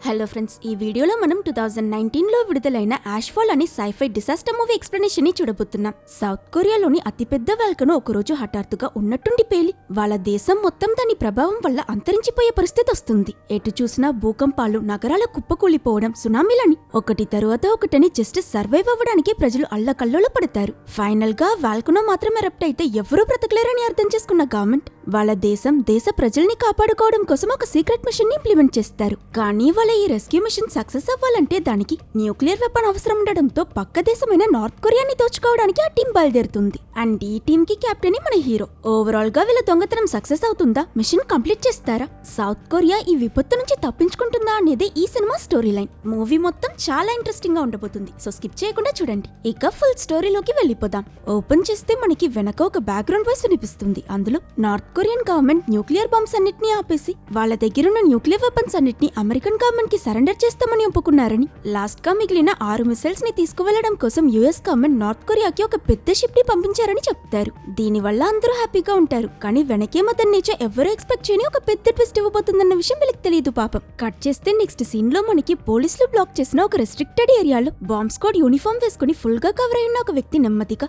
Hello friends, ఈ వీడియోలో మనం 2019లో విడుదలైన యాష్ఫాల్ అనే సైఫై డిసాస్టర్ మూవీ ఎక్స్ప్లెనేషన్ ని చూడబోతున్నాం. సౌత్ కొరియాలోని అతిపెద్ద వాల్కనో ఒకరోజు హఠాత్తుగా ఉన్నట్టుండి పేలి వాళ్ళ దేశం మొత్తం దాని ప్రభావం వల్ల అంతరించిపోయే పరిస్థితి వస్తుంది. ఎటు చూసినా భూకంపాలు, నగరాల కుప్పకూలిపోవడం, సునామీలని ఒకటి తరువాత ఒకటని జస్ట్ సర్వైవ్ అవ్వడానికి ప్రజలు అల్లకల్లోల పడతారు. ఫైనల్ గా వాల్కనో మాత్రం ఎరప్ట్ అయితే ఎవరూ బ్రతకలేరని అర్థం చేసుకున్న గవర్నమెంట్ వాళ్ళ దేశ ప్రజల్ని కాపాడుకోవడం కోసం ఒక సీక్రెట్ మిషన్ ని ఇంప్లిమెంట్ చేస్తారు. కానీ వాళ్ళ ఈ రెస్క్యూ మిషన్ సక్సెస్ అవ్వాలంటే దానికి న్యూక్లియర్ వెపన్ అవసరం ఉండడంతో పక్క దేశమైన నార్త్ కొరియాని దోచుకోవడానికి ఆ టీం బయలుదేరుతుంది. అండ్ ఈ టీం కి కెప్టెన్ మన హీరో. ఓవరాల్ గా వీళ్ళ దొంగతనం సక్సెస్ అవుతుందా, మిషన్ కంప్లీట్ చేస్తారా, సౌత్ కొరియా ఈ విపత్తు నుంచి తప్పించుకుంటుందా అనేది ఈ సినిమా స్టోరీ లైన్. మూవీ మొత్తం చాలా ఇంట్రెస్టింగ్ గా ఉండబోతుంది, సో స్కిప్ చేయకుండా చూడండి. ఇక ఫుల్ స్టోరీలోకి వెళ్ళిపోదాం. ఓపెన్ చేస్తే మనకి వెనక ఒక బ్యాక్గ్రౌండ్ వాయిస్ వినిపిస్తుంది. అందులో North Korean government nuclear bombs అన్నిటిని ఆపేసి వాళ్ళ దగ్గరున్న న్యూక్లియర్ వెపన్స్ అన్నిటిని అమెరికన్ గవర్నమెంట్ కి సరెండర్ చేస్తామని ఒప్పుకున్నారని, లాస్ట్ గా మిగిలిన 6 మిసైల్స్ ని తీసుకువెళ్లడం కోసం యుఎస్ గవర్నమెంట్ నార్త్ కొరియాకి ఒక పెద్ద షిప్ ని పంపించారని చెప్తారు. దీనివల్ల అందరూ హ్యాపీగా ఉంటారు. కానీ వెనకే మదర్ నేచర్ ఎవరూ ఎక్స్పెక్ట్ చేయని ఒక పెద్ద ట్విస్ట్ ఇవ్వబోతుందన్న విషయం వీళ్ళకి తెలియదు పాపం. కట్ చేస్తే నెక్స్ట్ సీన్ లో మనకి పోలీసులు బ్లాక్ చేసిన ఒక రెస్ట్రిక్టెడ్ ఏరియాలో బాంబ్ స్క్వాడ్ యూనిఫామ్ వేసుకుని ఫుల్ గా కవర్ అయిన ఒక వ్యక్తి నెమ్మదిగా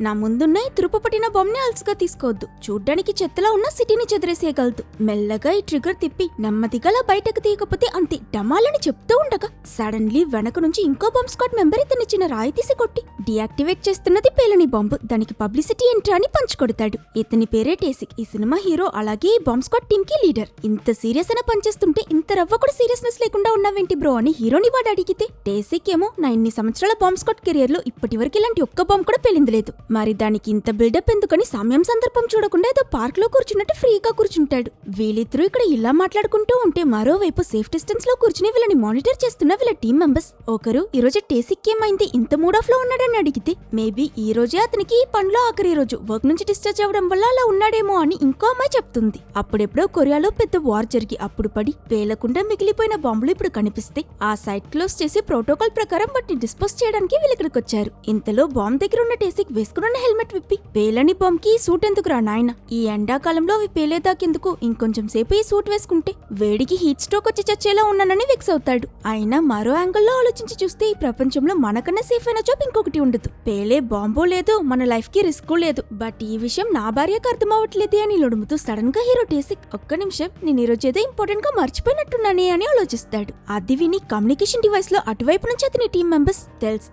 నా ముందున్న ఈ తురుపు పట్టిన బాంబ్ ని అల్స్గా తీసుకోవద్దు, చూడ్డానికి చెత్తలా ఉన్న సిటీని చెదిరేసేయగలదు, మెల్లగా ఈ ట్రిగర్ తిప్పి నెమ్మదిగా బయటకు తీయకపోతే అంతే డమాలని చెప్తూ ఉండగా సడన్లీ వెనక నుంచి ఇంకో బాంబ్ స్క్వాడ్ మెంబర్ ఇతని చిన్న రాయి తీసి కొట్టి డియాక్టివేట్ చేస్తున్నది పేలని బాంబు. దానికి పబ్లిసిటీ ఎంట్రా అని పంచుకొడతాడు. ఇతని పేరే టేసిక్, ఈ సినిమా హీరో, అలాగే ఈ బాంబ్ స్క్వాడ్ టీమ్ కి లీడర్. ఇంత సీరియస్ అయినా పనిచేస్తుంటే ఇంత రవ్వ కూడా సీరియస్నెస్ లేకుండా ఉన్నావేంటి బ్రో అని హీరోని వాడు అడిగితే, టేసిక్ ఏమో నా ఇన్ని సంవత్సరాల బాంబ్ స్క్వాడ్ కెరియర్ లో ఇప్పటి వరకు ఇలాంటి ఒక్క బాంబ్ కూడా పేలింది లేదు, మరి దానికి ఇంత బిల్డప్ ఎందుకని సమయం సందర్భం చూడకుండా ఏదో పార్క్ లో కూర్చున్నట్టు ఫ్రీగా కూర్చుంటాడు. వీళ్ళిద్దరూ ఇక్కడ ఇలా మాట్లాడుకుంటూ ఉంటే మరోవైపు సేఫ్ డిస్టెన్స్ లో కూర్చుని వీళ్ళని మానిటర్ చేస్తున్న వీళ్ళ టీం మెంబర్స్ ఒకరు ఈ రోజు టేసిక్ ఏమైంది ఇంత మూడ్ ఆఫ్ లో ఉన్నాడని అడిగితే, మేబీ ఈ రోజే అతనికి ఈ పనిలో ఆఖరి రోజు, వర్క్ నుంచి డిశ్చార్జ్ అవ్వడం వల్ల అలా ఉన్నాడేమో అని ఇంకో అమ్మాయి చెప్తుంది. అప్పుడెప్పుడో కొరియాలో పెద్ద వార్ జరిగి అప్పుడు పడి పేలకుండా మిగిలిపోయిన బాంబులు ఇప్పుడు కనిపిస్తే ఆ సైట్ క్లోజ్ చేసి ప్రోటోకాల్ ప్రకారం వాటిని డిస్పోజ్ చేయడానికి వీళ్ళిక్కడికి వచ్చారు. ఇంతలో బాంబ్ దగ్గర ఉన్న టేసిక్ వేసుకున్న హెల్మెట్ విప్పి, పేలని బాంబ్ కి ఈ సూట్ ఎందుకు రా నాయన, ఈ ఎండాకాలంలో అవి పేలేదాకెందుకు, ఇంకొంచెం సేపు ఈ సూట్ వేసుకుంటే వేడికి హీట్ స్ట్రోక్ వచ్చి చచ్చేలా ఉన్నానని ఫిక్స్ అవుతాడు. అయినా మరో యాంగిల్లో ఆలోచించి చూస్తే ఈ ప్రపంచంలో మనకన్నా సేఫ్ అయిన జాబ్ ఇంకొకటి ఉండదు. పేలే బాంబో లేదు, మన లైఫ్ కి రిస్క్ లేదు, బట్ ఈ విషయం నా భార్యకు అర్థం అవ్వట్లేదే అని లొడుముతూ సడన్ గా హీరో టేసిక్, ఒక్క నిమిషం నేను ఈ రోజు ఏదో ఇంపార్టెంట్ గా మర్చిపోయినట్టున్నానే అని ఆలోచిస్తాడు. అది విని కమ్యూనికేషన్ డివైస్ లో అటువైపు నుంచి అతని టీం మెంబర్స్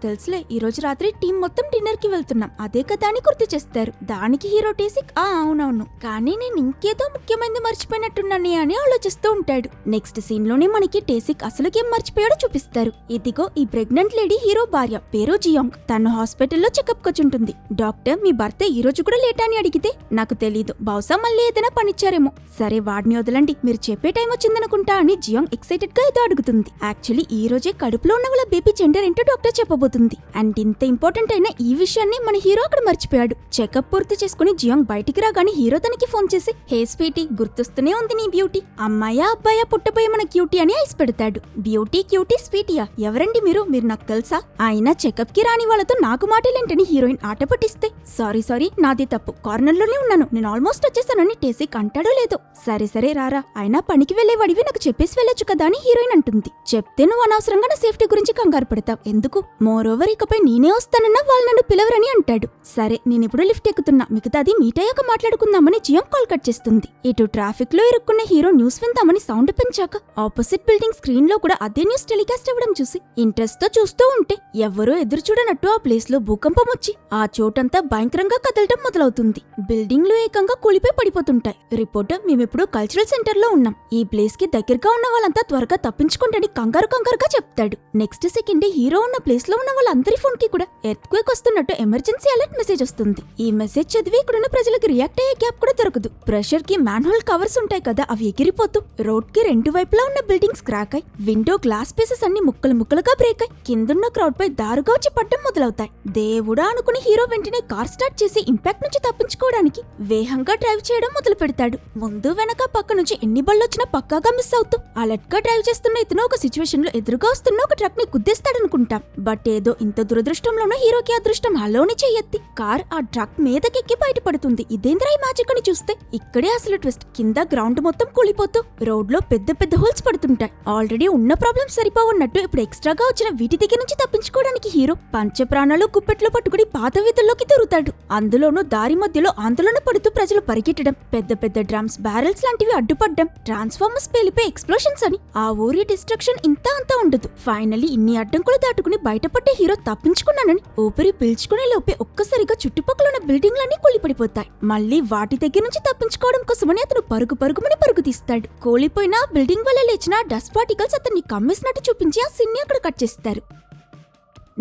తెలుసులే ఈ రోజు రాత్రి టీం మొత్తం డిన్నర్ కి వెళ్తున్నాం అదే కదా అని గుర్తు చేస్తారు. దానికి హీరో టేసిక్ అవునవును, కానీ నేను ఇంకేదో ముఖ్యమైనది మర్చిపోయినట్టున్నానే అని ఆలోచిస్తూ ఉంటాడు. నెక్స్ట్ సీన్ లోనే మనకి టేసిక్ అసలు గేమ్ మర్చిపోయాడో చూపిస్తారు. ఇదిగో ఈ ప్రెగ్నెంట్ లేడీ హీరో భార్య, పేరు జియాంగ్. తను హాస్పిటల్లో చెకప్ కొచ్చుంటుంది. డాక్టర్ మీ భర్త ఈ రోజు కూడా లేట్ అని అడిగితే, నాకు తెలీదు, బహుశా మళ్ళీ ఏదైనా పనిచ్చారేమో, సరే వాడిని వదలండి మీరు చెప్పే టైం వచ్చిందనుకుంటా అని జియాంగ్ ఎక్సైటెడ్ గా ఏదో అడుగుతుంది. యాక్చువల్లీ ఈ రోజే కడుపులో ఉన్న వాళ్ళ బేబీ జెండర్ ఏంటో డాక్టర్ చెప్పబోతుంది. అండ్ ఇంత ఇంపార్టెంట్ అయిన ఈ విషయాన్ని మన హీరో అక్కడ మర్చిపోయాడు. చెకప్ పూర్తి చేసుకుని జియాంగ్ బయటికి రాగానే హీరో తనకి ఫోన్ చేసి, హే స్వీటీ, గుర్తొస్తూనే ఉంది నీ బ్యూటీ, అమ్మాయా అబ్బాయా పుట్టబోయే మన క్యూటీ అని ఐస్ పెడతాడు. బ్యూటీ క్యూటీ స్వీటీయా, ఎవరండి మీరు నాకు తెలుసా, అయినా చెకప్ కి రాని వాళ్ళతో నాకు మాటలేంటని హీరోయిన్ ఆట పట్టిస్తే, సారీ నాది తప్పు, కార్నర్ లోనే ఉన్నాను, నేను ఆల్మోస్ట్ వచ్చేసానని టేసిక్ అంటాడో లేదో. సరే రారా, అయినా పనికి వెళ్లేవాడివి నాకు చెప్పేసి వెళ్ళొచ్చు కదా అని హీరోయిన్ అంటుంది. చెప్తే నువ్వు అనవసరంగా నా సేఫ్టీ గురించి కంగారు పడతావు ఎందుకు, మోరోవర్ ఇకపై నేనే వస్తానన్నా వాళ్ళు నన్ను పిలవరని అంటాడు. సరే నేనిప్పుడు లిఫ్ట్ ఎక్కుతున్నా, మిగతాది మీట్ అయ్యాక మాట్లాడుకుందామని జియాంగ్ కాల్ కట్ చేస్తుంది. ఇటు ట్రాఫిక్ లో ఇరుక్కున్న హీరో న్యూస్ విందామని సౌండ్ పెంచాక ఆపోజిట్ బిల్డింగ్ స్క్రీన్ లో కూడా అదే న్యూస్ టెలికాస్ట్ అవ్వడం చూసి ఇంట్రెస్ట్ తో చూస్తూ ఉంటే ఎవరో ఎదురు చూడనట్టు ఆ ప్లేస్ లో భూకంపం వచ్చి ఆ చోటంతా భయంకరంగా కదలటం మొదలవుతుంది. బిల్డింగ్లు ఏకంగా కూలిపోయి పడిపోతుంటాయి. రిపోర్టర్, మేమిప్పుడు కల్చరల్ సెంటర్ లో ఉన్నాం, ఈ ప్లేస్ కి దగ్గరగా ఉన్న వాళ్ళంతా త్వరగా తప్పించుకుంటని కంగారుగా చెప్తాడు. నెక్స్ట్ సెకండ్ హీరో ఉన్న ప్లేస్ లో ఉన్న వాళ్ళందరి ఫోన్ కి కూడా ఎర్త్ క్వేక్ వస్తున్నట్టు ఎమర్జెన్సీ అలర్ట్ మెసేజ్ వస్తుంది. ఈ మెసేజ్ చదివి ఇక్కడున్న ప్రజలకు రియాక్ట్ అయ్యే గ్యాప్ కూడా దొరకదు. ప్రెషర్ కి మ్యాన్హోల్ కవర్స్ ఉంటాయి కదా, అవి ఎగిరిపోతూ రోడ్ కి రెండు వైపులా ఉన్న బిల్డింగ్స్ క్రాక్ అయి విండో గ్లాస్ పీసెస్ అన్ని ముక్కలుగా బ్రేక్ అయి కిందున్న క్రౌడ్ పై దారుగా వచ్చి పడ్డం మొదలవుతాయి. దేవుడా అనుకుని హీరో వెంటనే కార్ స్టార్ట్ చేసి ఇంపాక్ట్ నుంచి తప్పించుకోవడానికి వేగంగా డ్రైవ్ చేయడం మొదలు పెడతాడు. ముందు వెనక పక్క నుంచి ఎన్ని బళ్ళొచ్చినా పక్కాగా మిస్ అవుతూ అలర్ట్ గా డ్రైవ్ చేస్తున్న ఇతను ఒక సిచ్యువేషన్ లో ఎదురుగా వస్తున్న ఒక ట్రక్ ని గుద్దేస్తాడనుకుంటాం. బట్ ఏదో ఇంత దురదృష్టంలోనూ హీరోకి అదృష్టం హలోని చెయ్యెత్తి కార్ ఆ ట్రక్ మీదకెక్కి బయటపడుతుంది. ఇదేంద్రా ఈ మ్యాజిక్ అని అని చూస్తే ఇక్కడే అసలు ట్విస్ట్. కింద గ్రౌండ్ మొత్తం కూలిపోతూ రోడ్ లో పెద్ద పెద్ద హోల్స్ పడుతుంటాయి. ఆల్రెడీ ఉన్న ప్రాబ్లం సరిపోవన్నట్టు ఇప్పుడు ఎక్స్ట్రాగా వచ్చిన వీటి దగ్గర నుంచి తప్పించుకోవడానికి హీరో పంచప్రాణాలు గుప్పెట్లో పట్టుకుని పాత వీధుల్లోకి తిరుగుతాడు. అందులోనూ దారి మధ్యలో ఆందోళన పడుతూ ప్రజలు పరిగెట్టడం, పెద్ద పెద్ద డ్రమ్స్, బ్యారెల్స్ లాంటివి అడ్డుపడ్డం, ట్రాన్స్ఫార్మర్స్ పేలిపోయి ఎక్స్ప్లోషన్స్ అని ఆ ఊరి డిస్ట్రక్షన్ ఇంత అంతా ఉండదు. ఫైనలీ ఇన్ని అడ్డంకులు దాటుకుని బయటపడ్డే హీరో తప్పించుకున్నానని ఊపిరి పీల్చుకునే లోపే ఒక్కసారిగా చుట్టుపక్కల ఉన్న బిల్డింగ్లన్నీ కూలిపడిపోతాయి. మళ్ళీ వాటి దగ్గర నుంచి తప్పించుకోవడం కోసమని అతను పరుగుమని పరుగు తీస్తాడు. కూలిపోయిన బిల్డింగ్ వల్ల లేచిన డస్ట్ పార్టికల్స్ అతన్ని కమ్మేసినట్టు చూపించి ఆ సీన్ ని అక్కడ కట్ చేస్తారు.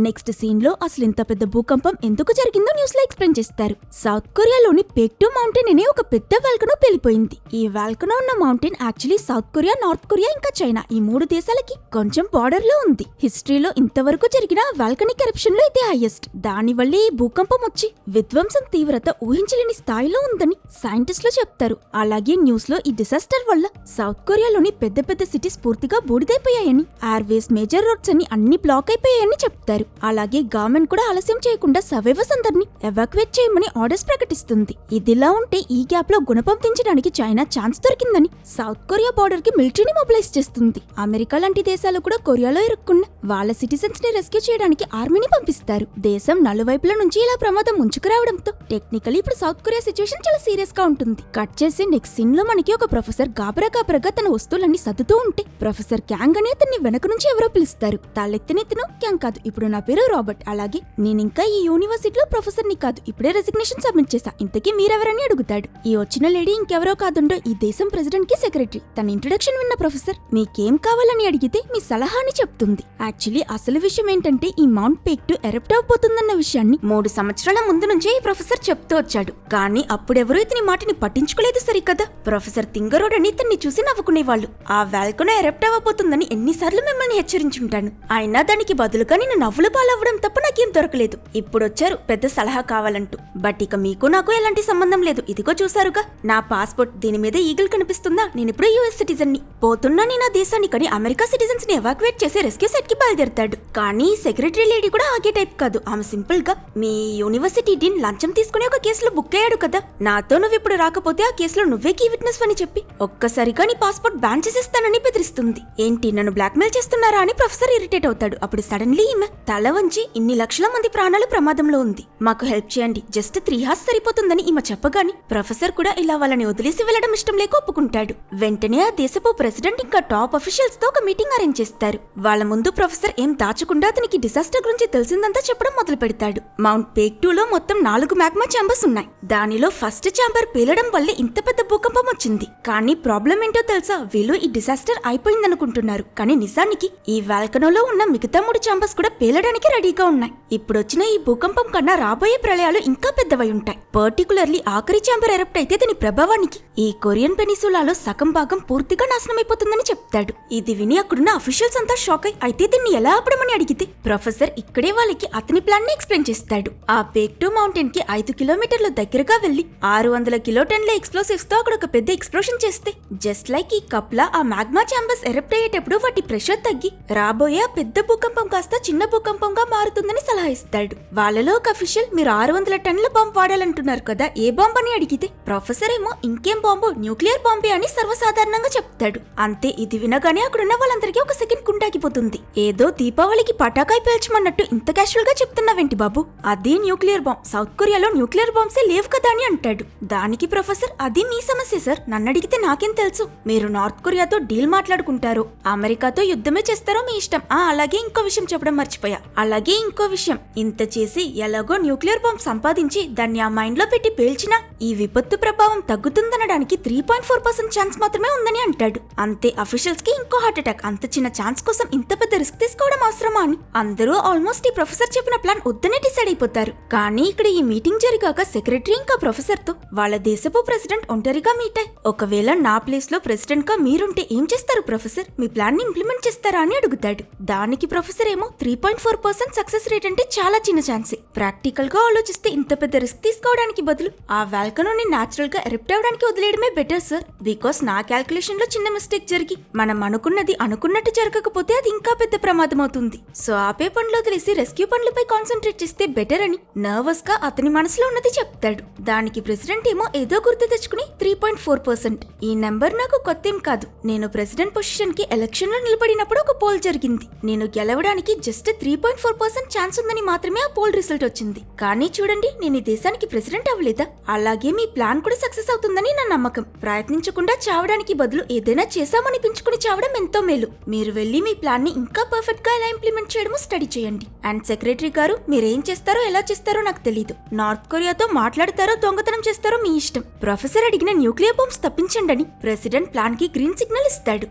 నెక్స్ట్ సీన్ లో అసలు ఇంత పెద్ద భూకంపం ఎందుకు జరిగిందో న్యూస్ లో ఎక్స్ప్లెయిన్ చేస్తారు. సౌత్ కొరియాలోని పేక్టూ మౌంటైన్ అనే ఒక పెద్ద వాల్కనో పేలిపోయింది. ఈ వాల్కనో ఉన్న mountain actually south Korea, north Korea ఇంకా చైనా ఈ 3 దేశాలకి కొంచెం బార్డర్ లో ఉంది. హిస్టరీలో ఇంతవరకు జరిగిన వాల్కనిక్ ఎరప్షన్ లో ఇదే హైయెస్ట్. దానివల్లే ఈ భూకంపం వచ్చి విధ్వంసం తీవ్రత ఊహించలేని స్థాయిలో ఉందని సైంటిస్టులు చెప్తారు. అలాగే న్యూస్ లో ఈ డిసాస్టర్ వల్ల సౌత్ కొరియాలోని పెద్ద పెద్ద సిటీస్ పూర్తిగా బూడిదైపోయాయని, ఎయిర్వేస్, మేజర్ రోడ్స్ అన్ని బ్లాక్ అయిపోయాయని చెప్తారు. అలాగే గవర్నమెంట్ కూడా ఆలస్యం చేయకుండా సర్వైవర్స్ అందరినీ ఎవాక్యుయేట్ చేయమని ఆర్డర్స్ ప్రకటిస్తుంది. ఇదిలా ఉంటే ఈ గ్యాప్ లో గుణపంపించడానికి చైనా ఛాన్స్ దొరికిందని సౌత్ కొరియా బార్డర్ కి మిలిటరీని మొబిలైజ్ చేస్తుంది. అమెరికా లాంటి దేశాలు కూడా కొరియాలో ఇరుక్కున్న వాళ్ళ సిటిజన్స్ ని రెస్క్యూ చేయడానికి ఆర్మీని పంపిస్తారు. దేశం నలువైపుల నుంచి ఇలా ప్రమాదం ముంచుకురావడంతో టెక్నికలీ ఇప్పుడు సౌత్ కొరియా సిచ్యువేషన్ చాలా సీరియస్ గా ఉంటుంది. కట్ చేసి నెక్స్ట్ సీన్ లో మనకి ఒక ప్రొఫెసర్ గాబరాగా తన వస్తువులన్నీ సర్దుతూ ఉంటే ప్రొఫెసర్ క్యాంగ్ అని అతన్ని వెనక నుంచి ఎవరో పిలుస్తారు. తలెత్తినెత్తిన క్యాంగ్ కాదు, ఇప్పుడు నా పేరు రాబర్ట్. అలాగే నేనింకా ఈ యూనివర్సిటీలో ప్రొఫెసర్ ని కాదు, ఇప్పుడే రెసిగ్నేషన్ సబ్మిట్ చేశా. ఇంతకీ మీరెవరని అడుగుతాడు. ఈ వచ్చిన లేడీ ఇంకెవరో కాదుండో ఈ దేశం ప్రెసిడెంట్ కి సెక్రటరీ. తన ఇంట్రొడక్షన్ విన్న ప్రొఫెసర్ మీకేం కావాలని అడిగితే మీ సలహాని చెప్తుంది. యాక్చువల్లీ అసలు విషయం ఏంటంటే ఈ మౌంట్ పేక్టూ ఎరప్ట్ అవబోతుందన్న విషయాన్ని 3 సంవత్సరాల ముందు నుంచే ఈ ప్రొఫెసర్ చెప్తూ వచ్చాడు. కానీ అప్పుడెవరూ ఇతని మాటని పట్టించుకోలేదు సరికదా. ప్రొఫెసర్ తింగరోడ్ అని ఇతన్ని చూసి నవ్వుకునేవాళ్ళు. ఆ వాల్కనో ఎరప్ట్ అవ్వబోతుందని ఎన్నిసార్లు మిమ్మల్ని హెచ్చరించుంటాను, అయినా దానికి బదులుగా నేను నవ్వులు పాలవ్వడం తప్ప నాకేం దొరకలేదు. ఇప్పుడొచ్చారు పెద్ద సలహా కావాలంటూ. బట్ ఇక మీకు నాకు ఎలాంటి సంబంధం లేదు. ఇదిగో చూసారుగా నా పాస్పోర్ట్, దీని మీద ఈగిల్ కనిపిస్తుందా? నేనిప్పుడు యుఎస్ సిటిజన్ ని. పోతున్నా నేను ఆ దేశాన్ని కానీ అమెరికా సిటిజన్స్ ని ఎవాక్యుయేట్ చేసి రెస్క్యూ సెట్ కి బయలుదేరతాడు. కానీ సెక్రటరీ లేడీ కూడా ఆగే టైప్ కాదు. ఆమె సింపుల్ గా మీ యూనివర్సిటీ డీన్ లంచం తీసుకుని ఒక కేసులో బుక్ అయ్యాడు కదా, నాతో నువ్వు ఇప్పుడు రాకపోతే ఆ కేసులో నువ్వే కీ విట్నెస్ అని చెప్పి ఒక్కసారిగా నీ పాస్పోర్ట్ బ్యాన్ చేసేస్తానని బెదిరిస్తుంది. ఏంటి నన్ను బ్లాక్మెయిల్ చేస్తున్నారా అని ప్రొఫెసర్ ఇరిటేట్ అవుతాడు. అప్పుడు సడన్లీ ఈమె తల వంచి ఇన్ని లక్షల మంది ప్రాణాలు ప్రమాదంలో ఉంది, మాకు హెల్ప్ చేయండి, జస్ట్ 3 hours సరిపోతుందని ఈమె చెప్పగాని ప్రొఫెసర్ కూడా ఇలా వాళ్ళని వదిలేసి వెళ్లడం ఇష్టం లేక ఒప్పుకుంటాడు. వెంటనే ఆ దేశపు ప్రెసిడెంట్ ఇంకా టాప్ అఫీషియల్స్ తో ఒక మీటింగ్ అరేంజ్ చేస్తారు. వాళ్ళ ముందు ప్రొఫెసర్ ఏం దాచకుండా అతనికి డిసాస్టర్ గురించి తెలిసిందంతా చెప్పడం మొదలు పెడతాడు. మౌంట్ పేక్టూలో మొత్తం 4 మ్యాగ్మా ఛాంబర్స్ ఉన్నాయి. దానిలో ఫస్ట్ ఛాంబర్ పేలడం వల్లే ఇంత పెద్ద భూకంపం వచ్చింది. కానీ ప్రాబ్లం ఏంటో తెలుసా, వీళ్ళు ఈ డిసాస్టర్ అయిపోయిందనుకుంటున్నారు, కానీ నిజానికి ఈ వాల్కనోలో ఉన్న మిగతా 3 ఛాంబర్స్ కూడా పేలడానికి రెడీగా ఉన్నాయి. ఇప్పుడొచ్చిన ఈ భూకంపం కన్నా రాబోయే ప్రళయాలు ఇంకా పెద్దవై ఉంటాయి. పర్టికులర్లీ ఆఖరి ఛాంబర్ ఎరప్ట్ అయితే దీని ప్రభావానికి ఈ కొరియన్ పెనిసులాలో సగం భాగం పూర్తిగా నాశనమైపోతుందని చెప్తాడు. ఇది విని అక్కడున్న అఫీషియల్స్ అంతా షాక్ అయి అయితే దీన్ని ఎలా ఆపడమని అడిగితే ప్రొఫెసర్ ఇక్కడే వాళ్ళకి అతని ప్లాన్ ని ఎక్స్ప్లెయిన్ చేస్తాడు. ఆ పేక్టూ మౌంటైన్ కి 5 కిలోమీటర్ల దగ్గరగా వెళ్లి 600 కిలోటన్ల ఎక్స్ప్లోసివ్స్ తో అక్కడ ఒక పెద్ద ఎక్స్ప్లోషన్ చేస్తే జస్ట్ లైక్ ఈ కప్ లా ఆ మ్యాగ్మా ఛాంబర్స్ ఎరప్ట్ అయ్యేటప్పుడు వాటి ప్రెషర్ తగ్గి రాబోయే ఆ పెద్ద భూకంపం కాస్త చిన్న భూకంపంగా మారుతుందని సలహా ఇస్తాడు. వాళ్ళలో ఒక అఫీషియల్ మీరు 600 టన్నుల బాంబు వాడాలంటున్నారు కదా, ఏ బాంబు అని అడిగితే ప్రొఫెసర్ ఏమో ఇంకేం బాంబు, న్యూక్లియర్ బాంబే అని సర్వసాధారణంగా చెప్తాడు. అంతే, ఇది వినగానే అక్కడున్న వాళ్ళందరికీ ఒక సెకండ్ కుండాగిపోతుంది. ఏదో దీపావళికి పటాకాయ పేల్చమన్నట్టు ఇంత క్యాషువల్ గా చెప్తున్నావేంటి బాబు, అది న్యూక్లియర్ బాంబ్, సౌత్ కొరియాలో న్యూక్లియర్ బాంబ్సే లేవు కదా అని అంటాడు. దానికి ప్రొఫెసర్ అది మీ సమస్య సార్, నన్ను అడిగితే నాకేం తెలుసు, మీరు నార్త్ కొరియాతో డీల్ మాట్లాడుకుంటారో అమెరికాతో యుద్ధమే చేస్తారో మీ ఇష్టం. అలాగే ఇంకో విషయం చెప్పడం మర్చిపోయా, అలాగే ఇంకో విషయం, ఇంత చేసి ఎలాగో న్యూక్లియర్ బాంబ్ సంపాదించి దాన్ని ఆ మైండ్ లో పెట్టి పేల్చినా ఈ విపత్తు ప్రభావం తగ్గుతుందనడానికి 3.4% ఛాన్స్ మాత్రమే ఉందని అంటాడు. అంతే, అఫీషియల్స్ కి ఇంకో హార్ట్ అటాక్. అంత చిన్న ఛాన్స్ కోసం ఇంత పెద్ద రిస్క్ తీసుకోవడం అవసరమా అని అందరూ ఆల్మోస్ట్ ఈ ప్రొఫెసర్ చెప్పిన ప్లాన్ వద్దనే డిసైడ్ అయిపోతారు. కానీ ఇక్కడ ఈ మీటింగ్ జరిగాక సెక్రటరీ ఇంకా ప్రొఫెసర్ తో వాళ్ళ దేశపు ప్రెసిడెంట్ ఒంటరిగా మీట్ అయ్యి ఒకవేళ నా ప్లేస్ లో ప్రెసిడెంట్ గా మీరుంటే ఏం చేస్తారు ప్రొఫెసర్, మీ ప్లాన్ ని ఇంప్లిమెంట్ చేస్తారా అని అడుగుతాడు. దానికి ప్రొఫెసర్ ఏమో 3.4% సక్సెస్ రేట్ అంటే చాలా చిన్న ఛాన్సే, ప్రాక్టికల్ గా ఆలోచిస్తే ఇంత పెద్ద రిస్క్ తీసుకోవడానికి బదులు ఆ వాల్కనోని నాచురల్ గా ఎరప్ట్ అవడానికి వదిలేయడమే బెటర్ సార్. బికాస్ నా క్యాల్కులేషన్ లో చిన్న మిస్టేక్ జరిగి మనం అనుకున్నది అనుకున్నట్టు జరగకపోతే లేకపోతే అది ఇంకా పెద్ద ప్రమాదం అవుతుంది. సో ఆపే పనులు వదిలేసి రెస్క్యూ పనులపై కాన్సన్ట్రేట్ చేస్తే బెటర్ అని నర్వస్ గా అతని మనసులో ఉన్నది చెప్తాడు. దానికి ప్రెసిడెంట్ ఏమో ఏదో గుర్తు తెచ్చుకుని 3.4%. ఈ నెంబర్ నాకు కొత్తేం కాదు. నేను ప్రెసిడెంట్ పొజిషన్ కి ఎలక్షన్ లో నిలబడినప్పుడు ఒక పోల్ జరిగింది. నేను గెలవడానికి జస్ట్ 3.4% ఛాన్స్ ఉందని మాత్రమే ఆ పోల్ రిజల్ట్ వచ్చింది. కానీ చూడండి, నేను ఈ దేశానికి ప్రెసిడెంట్ అవ్వలేదా? అలాగే మీ ప్లాన్ కూడా సక్సెస్ అవుతుందని నా నమ్మకం. ప్రయత్నించకుండా చావడానికి బదులు ఏదైనా చేశామనిపించుకుని చావడం ఎంతో మేలు. మీరు వెళ్లి మీ ప్లాన్ ని ఇంకా పర్ఫెక్ట్ గా ఎలా ఇంప్లిమెంట్ చేయడమో స్టడీ చేయండి. అండ్ సెక్రటరీ గారు, మీరేం చేస్తారో ఎలా చేస్తారో నాకు తెలీదు. నార్త్ కొరియాతో మాట్లాడతారో దొంగతనం చేస్తారో మీ ఇష్టం. ప్రొఫెసర్ అడిగిన న్యూక్లియర్ బాంబ్స్ తప్పించండి. ప్రెసిడెంట్ ప్లాన్ కి గ్రీన్ సిగ్నల్ ఇస్తాడు.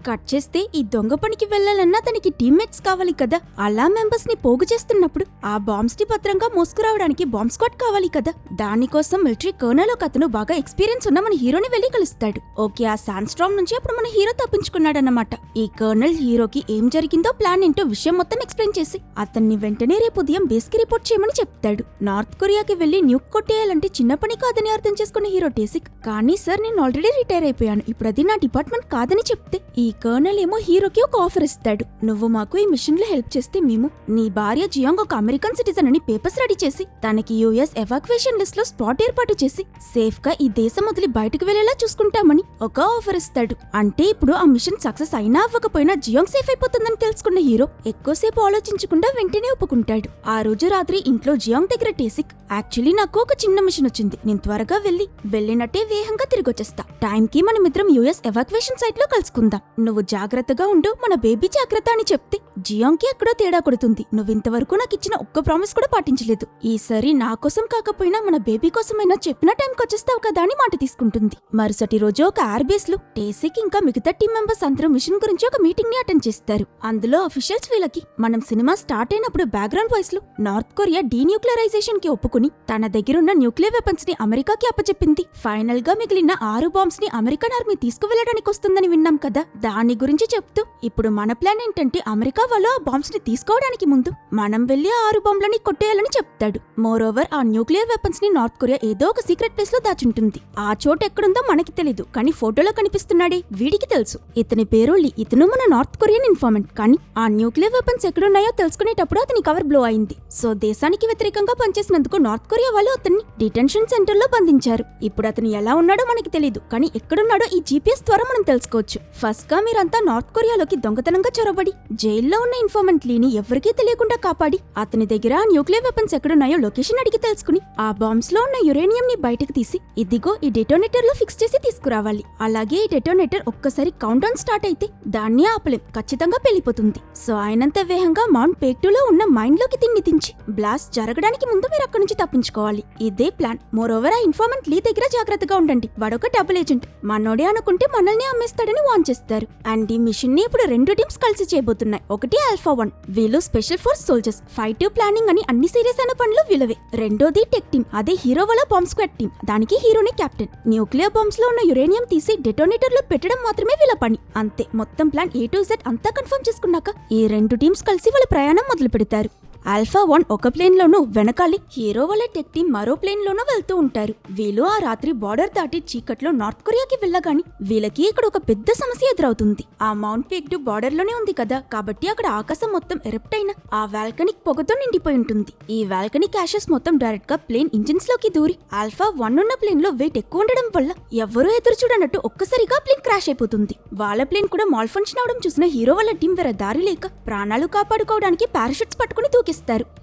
కట్ చేస్తే ఈ దొంగ పనికి వెళ్లాలన్నా తనకి టీమ్మేట్స్ కావాలి కదా. అలా మెంబర్స్ ని పోగు చేస్తున్నప్పుడు ఆ బాంబ్స్ ని భద్రంగా మోసుకురావడానికి బాంబ్ స్క్వాడ్ కావాలి కదా. దానికోసం మిలిటరీ కర్నల్ ఒక అతను బాగా ఎక్స్పీరియన్స్ ఉన్న మన హీరోని వెళ్లి కలుస్తాడు. ఓకే, ఆ శాండ్స్ట్రామ్ నుంచి అప్పుడు మన హీరో తప్పించుకున్నాడన్నమాట. ఈ కర్నల్ హీరోకి ఏం జరిగిందో ప్లాన్ ఏంటో విషయం మొత్తం ఎక్స్ప్లెయిన్ చేసి అతన్ని వెంటనే రేపు ఉదయం బేస్ కి రిపోర్ట్ చేయమని చెప్తాడు. నార్త్ కొరియాకి వెళ్లి న్యూక్ కొట్టేయాలంటే చిన్న పని కాదని అర్థం చేసుకున్న హీరో టేసిక్, కానీ సార్ నేను ఆల్రెడీ రిటైర్ అయిపోయాను, ఇప్పుడు అది నా డిపార్ట్మెంట్ కాదని చెప్తే ఈ కర్నల్ ఏమో హీరోకి ఒక ఆఫర్ ఇస్తాడు. నువ్వు మాకు ఈ మిషన్ లో హెల్ప్ చేస్తే మేము నీ భార్య జియాంగ్ ఒక అమెరికన్ సిటిజన్ అని పేపర్స్ రెడీ చేసి తనకి యుఎస్ ఎవాక్యుయేషన్ లిస్ట్ లో స్పాట్ ఏర్పాటు చేసి సేఫ్ గా ఈ దేశం వదిలి బయటకు వెళ్లేలా చూసుకుంటామని ఒక ఆఫర్ ఇస్తాడు. అంటే ఇప్పుడు ఆ మిషన్ సక్సెస్ అయినా అవ్వకపోయినా జియాంగ్ సేఫ్ అయిపోతుందని తెలుసుకున్న హీరో ఎక్కువసేపు ఆలోచించకుండా వెంటనే ఒప్పుకుంటాడు. ఆ రోజు రాత్రి ఇంట్లో జియాంగ్ దగ్గర టేసిక్, యాక్చువల్లీ నాకు ఒక చిన్న మిషన్ వచ్చింది, నేను త్వరగా వెళ్ళినట్టే వేగంగా తిరిగొచ్చేస్తా. టైంకి మనమిద్దరం యుఎస్ ఎవాక్యుయేషన్ సైట్ లో కలుసుకుందాం. నువ్వు జాగ్రత్తగా ఉండు, మన బేబీ జాగ్రత్త అని చెప్తే జియాంగ్ కి ఎక్కడో తేడా కొడుతుంది. నువ్వింతవరకు నాకు ఇచ్చిన ఒక్క ప్రామిస్ కూడా పాటించలేదు. ఈసారి నా కోసం కాకపోయినా మన బేబీ కోసమైనా చెప్పిన టైంకి వచ్చేస్తావు కదా అని మాట తీసుకుంటుంది. మరుసటి రోజు ఒక ఎయిర్ బేస్ లో టేసిక్ ఇంకా మిగతా టీం మెంబర్స్ అందరూ మిషన్ గురించి ఒక మీటింగ్ ని అటెండ్ చేస్తారు. అందులో అఫీషియల్స్ వీళ్ళకి మనం సినిమా స్టార్ట్ అయినప్పుడు బ్యాక్గ్రౌండ్ వాయిస్ లో నార్త్ కొరియా డీన్యూక్లియరైజేషన్ కి ఒప్పుకుని తన దగ్గరున్న న్యూక్లియర్ వెపన్స్ ని అమెరికాకి అప్పచెప్పింది. ఫైనల్ గా మిగిలిన 6 బాంబ్స్ ని అమెరికన్ ఆర్మీ తీసుకువెళ్లడానికి వస్తుందని విన్నాం కదా. దాని గురించి చెప్తూ ఇప్పుడు మన ప్లాన్ ఏంటంటే అమెరికా వాళ్ళు ఆ బాంబ్స్ ని తీసుకోవడానికి ముందు మనం వెళ్లి ఆ 6 బాంబులని కొట్టేయాలని చెప్తాడు. మోర్ ఓవర్ ఆ న్యూక్లియర్ వెపన్స్ ని నార్త్ కొరియా ఏదో ఒక సీక్రెట్ ప్లేస్ లో దాచుంటుంది. ఆ చోటు ఎక్కడుందో మనకి తెలీదు, కానీ ఫోటోలో కనిపిస్తున్నాడే వీడికి తెలుసు. ఇతని పేరు లీ. ఇతను మన నార్త్ కొరియన్ ఇన్ఫార్మెంట్. కానీ ఆ న్యూక్లియర్ వెపన్స్ ఎక్కడున్నాయో తెలుసుకునేటప్పుడు అతని కవర్ బ్లో అయింది. సో దేశానికి వ్యతిరేకంగా పనిచేసినందుకు నార్త్ కొరియా వాళ్ళు అతన్ని డిటెన్షన్ సెంటర్ లో బంధించారు. ఇప్పుడు అతను ఎలా ఉన్నాడో మనకి తెలీదు, కానీ ఎక్కడున్నాడో ఈ జీపీఎస్ ద్వారా మనం తెలుసుకోవచ్చు. ఫస్ట్ గా మీరంతా నార్త్ కొరియాలోకి దొంగతనంగా చొరబడి జైల్లో ఉన్న ఇన్ఫార్మెంట్ లీని ఎవరికీ తెలియకుండా కాపాడి అతని దగ్గర న్యూక్లియర్ వెపన్స్ ఎక్కడున్నాయో లొకేషన్ అడిగి తెలుసుకుని ఆ బాంబ్స్ లో ఉన్న యురేనియం ని బయటకు తీసి ఇదిగో ఈ డెటోనేటర్ లో ఫిక్స్ చేసి తీసుకురావాలి. అలాగే ఈ డెటోనేటర్ ఒక్కసారి కౌంట్ డౌన్ స్టార్ట్ అయితే దాన్ని ఆపలేం, ఖచ్చితంగా పెళ్లిపోతుంది. సో ఆయనంత వేగంగా మౌంట్ పేక్టూలో ఉన్న మైండ్ లోకి తిండి తించి బ్లాస్ట్ జరగడానికి ముందు మీరు అక్కడి నుంచి తప్పించుకోవాలి. ఇదే ప్లాన్. మోర్ ఓవర్ ఆ ఇన్ఫార్మెంట్ లీ దగ్గర జాగ్రత్తగా ఉండండి, వాడొక డబుల్ ఏజెంట్, మనోడే అనుకుంటే మనల్ని అమ్మేస్తాడని వార్న్ చేస్తారు. అండ్ ఈ మిషన్ ని ఇప్పుడు 2 టీమ్స్ కలిసి చేయబోతున్నాయి. ఒకటి ఆల్ఫా 1, వీళ్ళు special force soldiers, fight planning అని అన్ని సీరియస్ అయిన పనులు వీళ్ళవే. రెండోది టెక్ టీమ్, అదే హీరో వాళ్ళ బాంబ్ స్క్వాడ్ టీమ్, దానికి హీరోని కెప్టెన్. న్యూక్లియర్ బాంబ్స్ లో ఉన్న యురేనియం తీసి డెటోనేటర్ లో పెట్టడం మాత్రమే వీళ్ళ పని. అంతే, మొత్తం ప్లాన్ A to Z అంతా కన్ఫర్మ్ చేసుకున్నాక ఈ 2 టీమ్స్ కలిసి వాళ్ళ ప్రయాణం మొదలు పెడతారు. ఆల్ఫా 1 ఒక ప్లేన్ లోనూ వెనకాలి హీరో వాళ్ళ టెక్ టీం మరో ప్లేన్ లోనూ వెళ్తూ ఉంటారు. వీళ్ళు ఆ రాత్రి బార్డర్ దాటి చీకట్లో నార్త్ కొరియాకి వెళ్ళగాని వీళ్ళకి ఇక్కడ ఒక పెద్ద సమస్య ఎదురవుతుంది. ఆ మౌంట్ పేక్టూ బార్డర్ లోనే ఉంది కదా, కాబట్టి అక్కడ ఆకాశం మొత్తం ఎరప్ట్ అయిన ఆ వాల్కనిక్ పొగతో నిండిపోయి ఉంటుంది. ఈ వాల్కనిక్ యాషెస్ మొత్తం డైరెక్ట్ గా ప్లేన్ ఇంజిన్స్ లోకి దూరి ఆల్ఫా 1 ఉన్న ప్లేన్ లో వెయిట్ ఎక్కువ ఉండడం వల్ల ఎవరూ ఎదురు చూడనట్టు ఒక్కసారిగా ప్లేన్ క్రాష్ అయిపోతుంది. వాళ్ళ ప్లేన్ కూడా మాల్ ఫంక్షన్ అవడం చూసిన హీరో వాళ్ళ టీం వేరే దారి లేక ప్రాణాలు కాపాడుకోవడానికి పారాషూట్స్ పట్టుకుని దూకి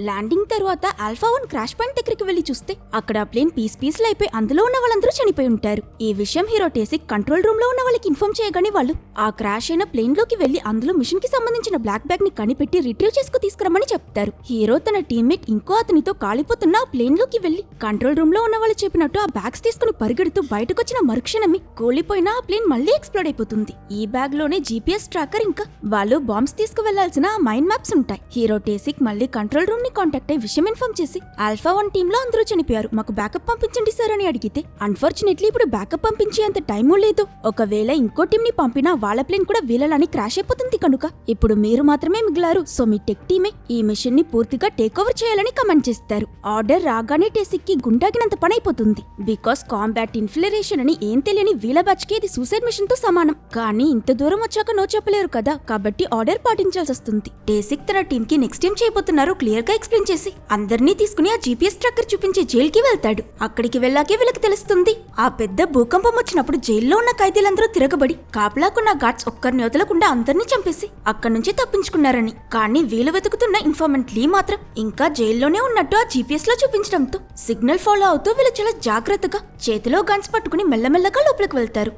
ల్యాండింగ్ తర్వాత ఆల్ఫా 1 క్రాష్ పాయింట్ దగ్గరికి వెళ్లి చూస్తే అక్కడ ప్లేన్ పీస్ అయిపోయి అందులో ఉన్న వాళ్ళందరూ చనిపోయి ఉంటారు. ఈ విషయం హీరో టేసిక్ కంట్రోల్ రూమ్ లో ఉన్న వాళ్ళకి ఇన్ఫార్మ్ చేయగానే వాళ్ళు ఆ క్రాష్ అయిన ప్లేన్ లోకి వెళ్లి అందులో మిషన్ కి సంబంధించిన బ్లాక్ బ్యాగ్ ని కనిపెట్టి రిట్రీవ్ చేసుకు తీసుకురమ్మని చెప్తారు. హీరో తన టీమ్మేట్ ఇంకో అతనితో కాలిపోతున్న ఆ ప్లేన్ లోకి వెళ్లి కంట్రోల్ రూమ్ లో ఉన్న వాళ్ళు చెప్పినట్టు ఆ బ్యాగ్స్ తీసుకుని పరిగెడుతూ బయటకొచ్చిన మరుక్షణమే కూలిపోయిన ఆ ప్లేన్ మళ్లీ ఎక్స్ప్లోడ్ అయిపోతుంది. ఈ బ్యాగ్ లోనే జీపీఎస్ ట్రాకర్ ఇంకా వాళ్ళు బాంబ్స్ తీసుకువెళ్లాల్సిన ఆ మైండ్ మ్యాప్స్ ఉంటాయి. హీరో టేసిక్ మళ్లీ కంట్రోల్ రూమ్ ని కాంటాక్ట్ అయ్యి విషయం ఇన్ఫార్మ్ చేసి ఆల్ఫా 1 టీమ్ లో అందరూ చనిపోయారు, మాకు బ్యాకప్ పంపించండి సార్ అని అడిగితే అన్ఫార్చునేట్లీ ఇప్పుడు బ్యాకప్ పంపించే అంత టైమూ లేదు. ఒకవేళ ఇంకో టీం ని పంపినా వాళ్ళ ప్లేన్ కూడా వీళ్ళని క్రాష్ అయిపోతుంది కనుక ఇప్పుడు మీరు మాత్రమే మిగిలారు. సో మీ టెక్ టీమే ఈ మిషన్ ని పూర్తిగా టేక్ ఓవర్ చేయాలని కమెంట్ చేస్తారు. ఆర్డర్ రాగానే టేసిక్ కి గుండాగినంత పని అయిపోతుంది. బికాస్ కాంబాట్ ఇన్ఫ్లరేషన్ అని ఏం తెలియని వీళ్ళ బ్యాచ్ కి ఇది సూసైడ్ మిషన్ తో సమానం. కానీ ఇంత దూరం వచ్చాక నో చెప్పలేరు కదా, కాబట్టి ఆర్డర్ పాటించాల్సి వస్తుంది. టేసిక్ తన టీం కి నెక్స్ట్ ఏం చేయబోతున్నారో క్లియర్ గా ఎక్స్ప్లెయిన్ చేసి అందరినీ తీసుకుని ఆ జీపీఎస్ ట్రాకర్ చూపించే జైల్ కి వెళ్తాడు. అక్కడికి వెళ్ళాకే వీళ్ళకి తెలుస్తుంది ఆ పెద్ద భూకంపం వచ్చినప్పుడు జైల్లో ఉన్న ఖైదీలందరూ తిరగబడి కాపలాకున్న గార్డ్స్ ఒక్కరిని వదలకుండా అందరినీ చంపేసి అక్కడి నుంచి తప్పించుకున్నారని. కానీ వీళ్ళు వెతుకుతున్న ఇన్ఫార్మెంట్ లీ మాత్రం ఇంకా జైల్లోనే ఉన్నట్టు ఆ జీపీఎస్ లో చూపించడంతో సిగ్నల్ ఫాలో అవుతూ వీళ్ళు చాలా జాగ్రత్తగా చేతిలో గన్స్ పట్టుకుని మెల్లమెల్లగా లోపలికి వెళ్తారు.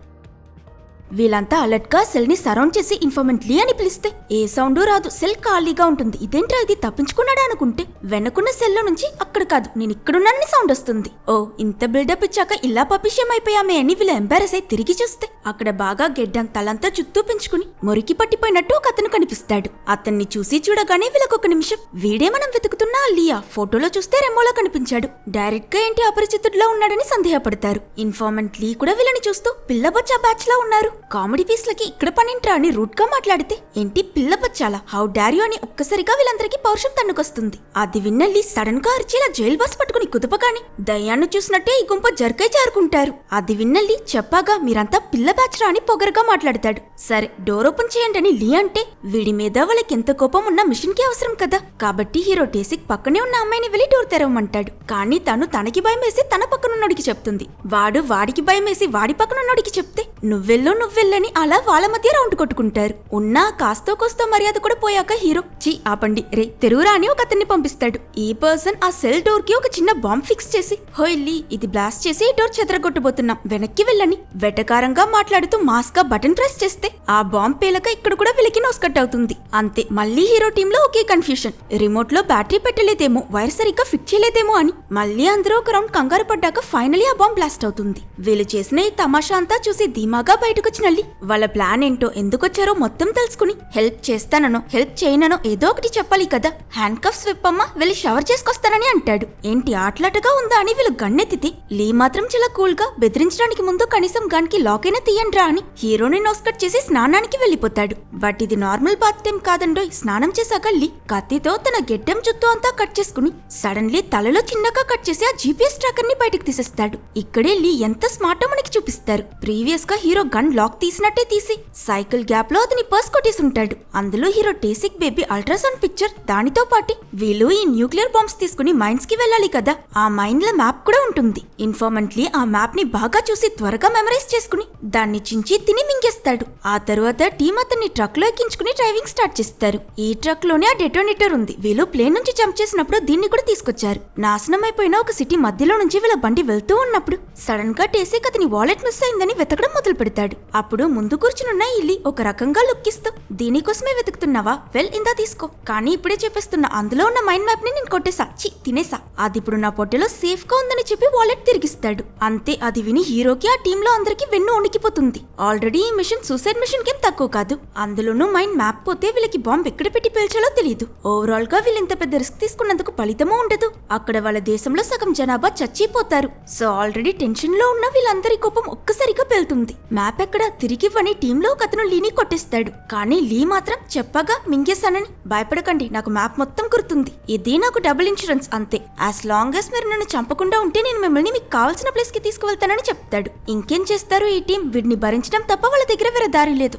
వీళ్ళంతా అలర్ట్ గా సెల్ ని సరౌండ్ చేసి ఇన్ఫార్మెంట్ లీ అని పిలిస్తే ఏ సౌండ్ రాదు, సెల్ ఖాళీగా ఉంటుంది. ఇదేంట్రా ఇది తప్పించుకున్నాడా అనుకుంటే వెనకున్న సెల్ లో నుంచి అక్కడ కాదు నేను ఇక్కడున్నానని సౌండ్ వస్తుంది. ఓ ఇంత బిల్డప్ ఇచ్చాక ఇలా పపిష్యం అయిపోయామే అని వీళ్ళు ఎంబారస్ అయి తిరిగి చూస్తే అక్కడ బాగా గెడ్డం తలంతా చుట్టూ పెంచుకుని మురికి పట్టిపోయినట్టు ఒక అతను కనిపిస్తాడు. అతన్ని చూసి చూడగానే వీళ్ళకొక నిమిషం వీడే మనం వెతుకుతున్నా లియా, ఫోటోలో చూస్తే రెమోలా కనిపించాడు. డైరెక్ట్ గా ఏంటి అపరిచితుడిలో ఉన్నాడని సందేహపడతారు. ఇన్ఫార్మెంట్ లీ కూడా వీళ్ళని చూస్తూ పిల్లబచ్చా బ్యాచ్ లా ఉన్నారు, కామెడీ పీస్లకి ఇక్కడ పనింట్రా అని రూట్ గా మాట్లాడితే ఏంటి పిల్ల బచ్చాలా, హౌ డార్ యు అని ఒక్కసారిగా వీళ్ళందరికీ పౌరుషం తన్నుకొస్తుంది. అది విన్న లీ సడన్ గా అరిచేలా జైల్ బస్ పట్టుకుని కుదపగాని దయ్యాన్ని చూసినట్టే ఈ గుంప జర్కై జారుకుంటారు. అది విన్న లీ చెప్పాగా మీరంతా పిల్ల బ్యాచ్ రా అని పొగరగా మాట్లాడతాడు. సరే డోర్ ఓపెన్ చేయండి అని లీ అంటే వీడి మీద వాళ్ళకి ఎంత కోపం ఉన్నా మిషన్ కి అవసరం కదా, కాబట్టి హీరో టేసిక్ పక్కనే ఉన్న అమ్మాయిని వెళ్ళి డోర్ తెరవమంటాడు. కానీ తను తనకి భయం వేసి తన పక్కనున్నోడికి చెప్తుంది. వాడు వాడికి భయం వేసి వాడి పక్కనున్నోడికి చెప్తే నువ్వెళ్ళని అలా వాళ్ళ మధ్య రౌండ్ కొట్టుకుంటారు. ఉన్నా కాస్తో కోస్తో మర్యాద కూడా పోయాక హీరో చీ ఆపండి రే తెరువురా అని ఒక అతన్ని పంపిస్తాడు. ఈ పర్సన్ ఆ సెల్ డోర్ కి ఒక చిన్న బాంబ్ ఫిక్స్ చేసి హోయ్ ఇది బ్లాస్ట్ చేసి డోర్ చెదరగొట్టబోతున్నాం వెనక్కి వెళ్ళని వెటకారంగా మాట్లాడుతూ మాస్ గా బటన్ ప్రెస్ చేస్తే ఆ బాంబ్ పేలక ఇక్కడ కూడా వీళ్ళకి నోస్ కట్ అవుతుంది. అంతే మళ్ళీ హీరో టీమ్ లో ఒకే కన్ఫ్యూషన్, రిమోట్ లో బ్యాటరీ పెట్టలేదేమో, వైర్ సరిగ్గా ఫిట్ చేయలేదేమో అని. మళ్ళీ అందరూ ఒక రౌండ్ కంగారు పడ్డాక ఫైనలీ ఆ బాంబ్ బ్లాస్ట్ అవుతుంది. వీళ్ళు చేసిన ఈ తమాషా అంతా చూసి ధీమాగా బయటకొచ్చిన వాళ్ళ ప్లాన్ ఏంటో ఎందుకొచ్చారో మొత్తం తెలుసుకుని హెల్ప్ చేస్తాననో హెల్ప్ చేయననో ఏదో ఒకటి చెప్పాలి కదా. హ్యాండ్ కఫ్స్ విప్పమ్మా వెళ్ళి షవర్ చేసుకొస్తానని అంటాడు. ఏంటి ఆటలాటగా ఉందా అని వీళ్ళు గన్నెత్తితే లీ మాత్రం చాలా కూల్ గా బెదిరించడానికి ముందు కనీసం గన్ కి లాక్ అయినా తీయండ్రా అని హీరోని నోస్ కట్ చేసి స్నానానికి వెళ్ళిపోతాడు. బట్ ఇది నార్మల్ బాత్ టైం కాదండో. స్నానం చేశాక లీ కత్తితో తన గెడ్డం చుట్టూ అంతా కట్ చేసుకుని సడన్లీ తలలో చిన్నగా కట్ చేసి ఆ జీపీఎస్ ట్రాకర్ ని బయటకు తీసేస్తాడు. ఇక్కడే లీ ఎంత స్మార్టో మనకి చూపిస్తారు. ప్రీవియస్ గా హీరో గన్ లాక్ తీసినట్టే తీసి సైకిల్ గ్యాప్ లో అతని పర్స్ కొట్టేసి ఉంటాడు. అందులో హీరో టేసిక్ బేబీ అల్ట్రాసౌండ్ పిక్చర్, దానితో పాటు వీళ్ళు ఈ న్యూక్లియర్ బాంబ్స్ తీసుకుని మైన్స్ కి వెళ్ళాలి కదా, ఆ మైండ్ ల మ్యాప్ కూడా ఉంటుంది. ఇన్ఫార్మెంట్లీ ఆ మ్యాప్ ని బాగా చూసి త్వరగా మెమరైజ్ చేసుకుని దాన్ని చించి తిని మింగేస్తాడు. ఆ తరువాత టీం అతన్ని ట్రక్ లో ఎక్కించుకుని డ్రైవింగ్ స్టార్ట్ చేస్తారు. ఈ ట్రక్ లోనే ఆ డెటోనేటర్ ఉంది. వీళ్ళు ప్లేన్ నుంచి జంప్ చేసినప్పుడు దీన్ని కూడా తీసుకొచ్చారు. నాశనం అయిపోయిన ఒక సిటీ మధ్యలో నుంచి వీళ్ళ బండి వెళ్తూ ఉన్నప్పుడు సడన్ గా టేసిక్ అతని వాలెట్ మిస్ అయిందని వెతకడం మొదలు పెడతాడు. అప్పుడు ముందు కూర్చునున్న ఇల్లి ఒక రకంగా లుక్ ఇస్తూ దీనికోసమే వెతుకుతున్నావా, వెల్ ఇందా తీసుకో, కానీ ఇప్పుడే చెప్పేస్తున్నా అందులో ఉన్న మైండ్ మ్యాప్ ని నేను కొట్టేసా, తినేసా, అది ఇప్పుడు నా పొట్టెలో సేఫ్ గా ఉందని చెప్పి వాలెట్ తిరిగిస్తాడు. అంతే అది విని హీరోకి ఆ టీమ్ లో అందరికి వెన్ను ఉనికిపోతుంది. ఆల్రెడీ ఈ మిషన్ సూసైడ్ మిషన్ కేం తక్కువ కాదు, అందులోనూ మైండ్ మ్యాప్ పోతే వీళ్ళకి బాంబ్ ఎక్కడ పెట్టి పేల్చాలో తెలియదు. ఓవరాల్ గా వీళ్ళు ఇంత పెద్ద రిస్క్ తీసుకున్నందుకు ఫలితమూ ఉండదు. అక్కడ వాళ్ళ దేశంలో సగం జనాభా చచ్చిపోతారు. సో ఆల్రెడీ టెన్షన్ లో ఉన్న వీళ్ళందరి కోపం ఒక్కసారిగా పెళ్తుంది. మ్యాప్ ఎక్కడ తిరిగివ్వని టీంలో ఒక అతను లీని కొట్టేస్తాడు. కానీ లీ మాత్రం చెప్పగా మింగేశానని భయపడకండి, నాకు మ్యాప్ మొత్తం గుర్తుంది, ఇది నాకు డబుల్ ఇన్సూరెన్స్ అంతే, యాజ్ లాంగ్ యాజ్ మీరు నన్ను చంపకుండా ఉంటే నేను మిమ్మల్ని మీకు కావాల్సిన ప్లేస్ కి తీసుకువెళ్తానని చెప్తాడు. ఇంకేం చేస్తారు ఈ టీం, వీడిని భరించడం తప్ప వాళ్ళ దగ్గర వేరే దారి లేదు.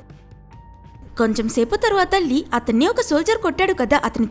కొంచెం సేపు తరువాత లీ అతన్ని ఒక సోల్జర్ కొట్టాడు కదా అతని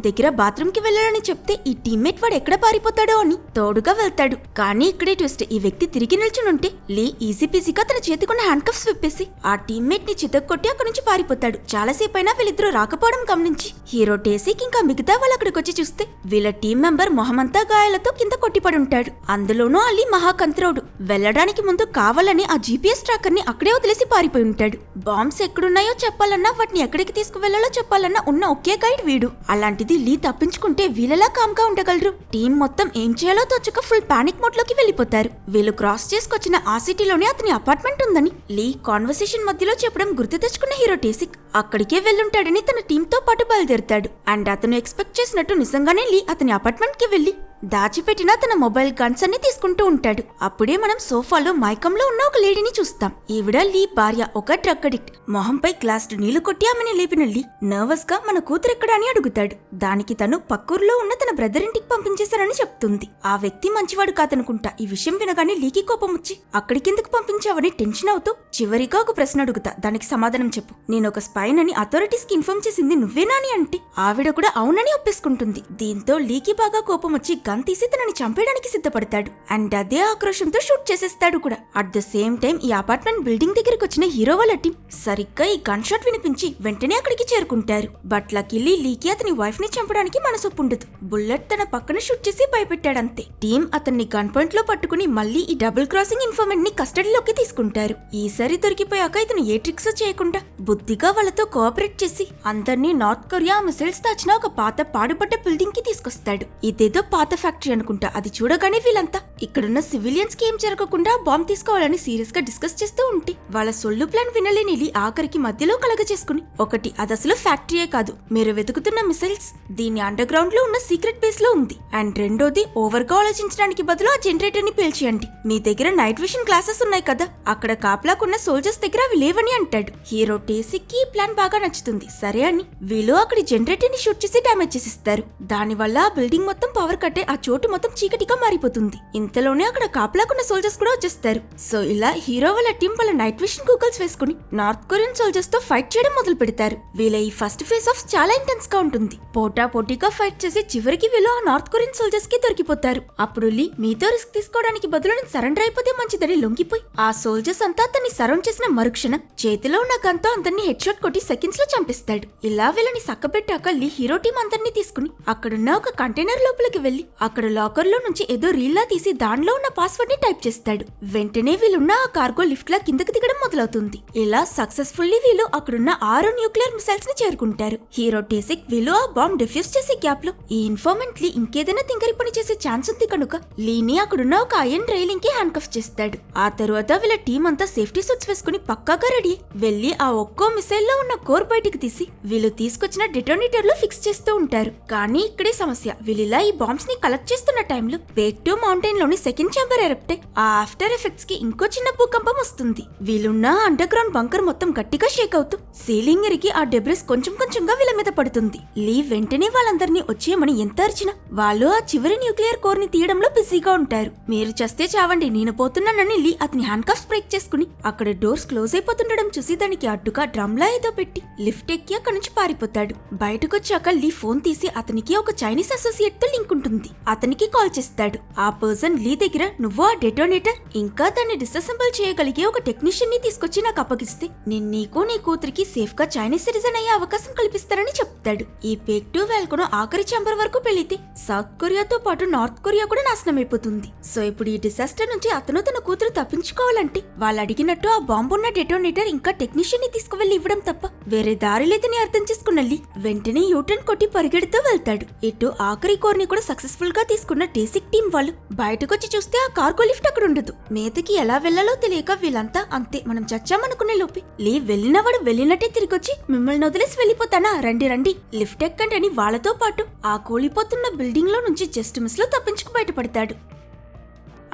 దగ్గర బాత్రూమ్ కి వెళ్ళాలని చెప్తే ఈ టీమ్మేట్ వాడు ఎక్కడ పారిపోతాడో అని తోడుగా వెళ్తాడు. కానీ ఇక్కడే ట్విస్ట్, ఈ వ్యక్తి తిరిగి నిల్చునుంటే లీ ఈజీ పీజీగా తన చేతికున్న హ్యాండ్ కఫ్స్ విప్పేసి ఆ టీమ్మేట్ ని చితక్కొట్టి అక్కడి నుంచి పారిపోతాడు. చాలాసేపు అయినా వీళ్ళిద్దరూ రాకపోవడం గమనించి హీరో టేసిక్ ఇంకా మిగతా వాళ్ళు అక్కడికి వచ్చి చూస్తే వీళ్ళ టీం మెంబర్ మొహమంతా గాయాలతో కింద కొట్టిపడి ఉంటాడు. అందులోనూ అలీ మహాకంత్రోడు. వెళ్లడానికి ముందు కావాలని ఆ జీపీఎస్ ట్రాకర్ ని అక్కడే వదిలేసి పారిపోయి ఉంటాడు. బాంబ్స్ ఎక్కడున్నాయో చెప్పాలన్నా వాటిని ఎక్కడికి తీసుకువెళ్లాలో చెప్పాలన్నా ఉన్న ఒకే గైడ్ వీడు. అలాంటిది లీ తప్పించుకుంటే వీళ్ళలా కామ్గా ఉండగలరు. టీం మొత్తం ఏం చేయాలో తోచక ఫుల్ పానిక్ మోడ్ లోకి వెళ్లిపోతారు. వీళ్ళు క్రాస్ చేసుకొచ్చిన ఆ సిటీలోనే అతని అపార్ట్మెంట్ ఉందని లీ కాన్వర్సేషన్ మధ్యలో చెప్పడం గుర్తు తెచ్చుకున్న హీరో టేసిక్ అక్కడికే వెళ్ళుంటాడని తన టీంతో పాటు బయలుదేరతాడు. అండ్ అతను ఎక్స్పెక్ట్ చేసినట్టు నిజంగానే లీ అతని అపార్ట్మెంట్ కి వెళ్లి దాచిపెట్టిన తన మొబైల్ గన్స్ అన్ని తీసుకుంటూ ఉంటాడు. అప్పుడే మనం సోఫాలో మైకంలో ఉన్న ఒక లేడీని చూస్తాం. ఈవిడ లీ భార్య, ఒక డ్రగ్ అడిక్ట్. మొహంపై గ్లాస్డ్ నీళ్లు కొట్టి ఆమెను లేపిన లీ నర్వస్ గా మన కూతురెక్కడా అని అడుగుతాడు. దానికి తను పక్కూరులో ఉన్న తన బ్రదర్ ఇంటికి పంపించేశారని చెప్తుంది. ఆ వ్యక్తి మంచివాడు కాదనుకుంటా. ఈ విషయం వినగానే లీకి కోపం వచ్చి అక్కడికెందుకు పంపించావని టెన్షన్ అవుతూ చివరిగా ఒక ప్రశ్న అడుగుతా, దానికి సమాధానం చెప్పు. నేను ఒక స్పైన్ అని అథారిటీస్ కి ఇన్ఫార్మ్ చేసింది నువ్వేనా అని అంటే ఆవిడ కూడా అవునని ఒప్పేసుకుంటుంది. దీంతో లీకి బాగా కోపం వచ్చి గన్ తీసి తనని చంపేయడానికి సిద్ధపడతాడు. అండ్ అదే ఆక్రోషంతో షూట్ చేసేస్తాడు కూడా. అట్ ద సేమ్ టైం ఈ అపార్ట్మెంట్ బిల్డింగ్ దగ్గరికి వచ్చిన హీరో వాళ్ళ టీం సరిగ్గా ఈ గన్ షాట్ వినిపించి వెంటనే అక్కడికి చేరుకుంటారు. బట్ లక్కీలీ లీకి అతని వైఫ్ ని చంపడానికి మనసొప్పుండదు. బుల్లెట్ తన పక్కన షూట్ చేసి భయపెట్టాడంతే. టీం అతన్ని గన్ పాయింట్ లో పట్టుకుని మళ్ళీ ఈ డబుల్ క్రాసింగ్ ఇన్ఫర్మెంట్ ని కస్టడీలోకి తీసుకుంటారు. ఈసారి దొరికిపోయాక ఇతను ఏ ట్రిక్స్ చేయకుండా బుద్ధిగా వాళ్ళతో కోఆపరేట్ చేసి అందర్నీ నార్త్ కొరియా మిసైల్స్ దాచిన ఒక పాత పాడుపడ్డ బిల్డింగ్ కి తీసుకొస్తాడు. ఇదేదో పాత ఫ్యాక్టరీ అనుకుంటా. అది చూడగానే వీళ్ళంతా ఇక్కడున్న సివిలియన్స్ కి ఏం జరగకుండా బాంబ్ తీసుకోవాలని సీరియస్ గా డిస్కస్ చేస్తూ ఉంటే వాళ్ళ సొల్లు ప్లాన్ వినలేని ఆఖరికి మధ్యలో కలగ చేసుకుని ఒకటి, అది అసలు ఫ్యాక్టరీయే కాదు, మీరు వెతుకుతున్న మిసైల్స్ దీని అండర్ గ్రౌండ్ లో ఉన్న సీక్రెట్ బేస్ లో ఉంది. అండ్ రెండోది, ఓవర్ గా ఆలోచించడానికి బదులు ఆ జనరేటర్ ని పేల్చేయండి. మీ దగ్గర నైట్ విషన్ క్లాసెస్ ఉన్నాయి కదా, అక్కడ కాపలాకున్న సోల్జర్స్ దగ్గర అవి లేవని అంటాడు. హీరో టేసిక్ కి ఈ ప్లాన్ బాగా నచ్చుతుంది. సరే అని వీళ్ళు అక్కడి జనరేటర్ ని షూట్ చేసి డ్యామేజ్ చేసిస్తారు. దానివల్ల ఆ బిల్డింగ్ మొత్తం పవర్ కట్టే ఆ చోటు మొత్తం చీకటిగా మారిపోతుంది. ఇంతలోనే అక్కడ కాపలాకున్న సోల్జర్స్ కూడా వచ్చేస్తారు. సో ఇలా హీరో వాళ్ళ టీం వాళ్ళ నైట్ విషన్ గూగల్స్ వేసుకుని నార్త్ కొరియన్ సోల్జర్స్ తో ఫైట్ చేయడం మొదలు పెడతారు. వీళ్ళ ఈ ఫస్ట్ ఫేస్ ఆఫ్ చాలా ఇంటెన్స్ గా ఉంటుంది. పోటా పోటీగా ఫైట్ చేసి చివరికి వీళ్ళు ఆ నార్త్ కొరియన్ సోల్జర్స్ కి దొరికిపోతారు. అప్పుడు లీ మీతో రిస్క్ తీసుకోవడానికి బదులు నేను సరెండర్ అయిపోతే మంచిదని లొంగిపోయి ఆ సోల్జర్స్ అంతా అతన్ని సరౌండ్ చేసిన మరుక్షణం చేతిలో ఉన్న గన్తో అందరినీ హెడ్ షాట్ కొట్టి సెకండ్స్ లో చంపిస్తాడు. ఇలా వీళ్ళని సక్కబెట్టాక లీ హీరో టీం అందరినీ తీసుకుని అక్కడున్న ఒక కంటైనర్ లోపలికి వెళ్లి అక్కడ లాకర్ లో నుంచి ఏదో రీల్లా తీసి దానిలో ఉన్న పాస్వర్డ్ ని టైప్ చేస్తాడు. వెంటనే వీళ్ళున్న ఆ కార్గో లిఫ్ట్ లా కిందకి దిగడం మొదలవుతుంది. ఇలా సక్సెస్ఫుల్లీ వీళ్ళు అక్కడున్న 6 న్యూక్లియర్ మిసైల్స్ ని చేరుకుంటారు. హీరో టేసిక్ వీళ్ళు ఆ బాంబ్ డిఫ్యూజ్ చేసే గ్యాప్ లో ఈ ఇన్ఫార్మెంట్ లీ ఇంకేదైనా తింగరి పని చేసే ఛాన్స్ ఉంది కనుక లీని అక్కడున్న ఒక ఐరన్ రైలింగ్ కి హ్యాండ్ కఫ్ చేస్తాడు. ఆ తరువాత వీళ్ళ టీం అంతా సేఫ్టీ సూట్స్ వేసుకుని పక్కాగా రెడీ వెళ్లి ఆ ఒక్కో మిసైల్ లో ఉన్న కోర్ బయటికి తీసి వీళ్ళు తీసుకొచ్చిన డెటోనేటర్ లో ఫిక్స్ చేస్తూ ఉంటారు. కానీ ఇక్కడే సమస్య, వీళ్ళిలా ఈ బాంబ్స్ ని కలెక్ట్ చేస్తున్న టైంలో బేక్2 మౌంటైన్ లోని సెకండ్ ఛాంబర్ ఎరప్ట్ ఆ ఆఫ్టర్ ఎఫెక్ట్స్ కి ఇంకో చిన్న భూకంపం వస్తుంది. వీళ్ళున్న అండర్ గ్రౌండ్ బంకర్ మొత్తం గట్టిగా షేక్ అవుతూ సీలింగ్ ఎరిగి ఆ డెబ్రిస్ కొంచెం కొంచెంగా వీళ్ళ మీద పడుతుంది. లీ వెంటనే వాళ్ళందరినీ వచ్చేయమని ఎంత అరిచినా వాళ్ళు ఆ చివరి న్యూక్లియర్ కోర్ ని తీయడంలో బిజీగా ఉంటారు. మీరు చస్తే చావండి, నేను పోతున్నానని లీ అతని హ్యాండ్ కఫ్స్ బ్రేక్ చేసుకుని అక్కడ డోర్స్ క్లోజ్ అయిపోతుండడం చూసి దానికి అడ్డుగా డ్రమ్లా ఏదో పెట్టి లిఫ్ట్ ఎక్కి అక్కడి నుంచి పారిపోతాడు. బయటకొచ్చాక లీ ఫోన్ తీసి అతనికి ఒక చైనీస్ అసోసియేట్ తో లింక్ ఉంటుంది. అతనికి కాల్ చేస్తాడు. ఆ పర్సన్ లీ దగ్గర నువ్వు ఆ డెటోనేటర్ ఇంకా దాన్ని డిసెసెంబుల్ చేయగలిగే ఒక టెక్నీషియన్ ని తీసుకొచ్చి నాకు అప్పగిస్తే నేను నీకు నీ కూతురికి సేఫ్ గా చైనీస్ సిటిజన్ అయ్యే అవకాశం కల్పిస్తారని చెప్తాడు. ఈ బేక్2 వాల్కనో ఆఖరి ఛాంబర్ వరకు పెళ్లితే సౌత్ కొరియాతో పాటు నార్త్ కొరియా కూడా నాశనం అయిపోతుంది. సో ఇప్పుడు ఈ డిసాస్టర్ నుంచి అతను తన కూతురు తప్పించుకోవాలంటే వాళ్ళు అడిగినట్టు ఆ బాంబు ఉన్న డెటోనేటర్ ఇంకా టెక్నీషియన్ ని తీసుకువెళ్లి ఇవ్వడం తప్ప వేరే దారి లేదని అర్థం చేసుకున్న లీ వెంటనే యూటర్న్ కొట్టి పరిగెడుతూ వెళ్తాడు. ఇటు ఆఖరి కోర్ ని కూడా సక్సెస్ఫుల్ గా తీసుకున్న టేసిక్ టీం వాళ్ళు బయటకొచ్చి చూస్తే ఆ కార్గో లిఫ్ట్ అక్కడ ఉండదు. మీదకి ఎలా వెళ్లాలో తెలియక వీళ్ళంతా అంతే మనం చచ్చామనుకునే లోపి లీ వెళ్ళినవాడు వెళ్ళినట్టే తిరిగొచ్చి మిమ్మల్ని వదిలేసి వెళ్ళిపోతానా, రండి రండి లిఫ్ట్ ఎక్కండి అని వాళ్ళతో పాటు ఆ కూలిపోతున్న బిల్డింగ్ లో నుంచి జస్ట్ మిస్ లో తప్పించుకు బయటపడతాడు.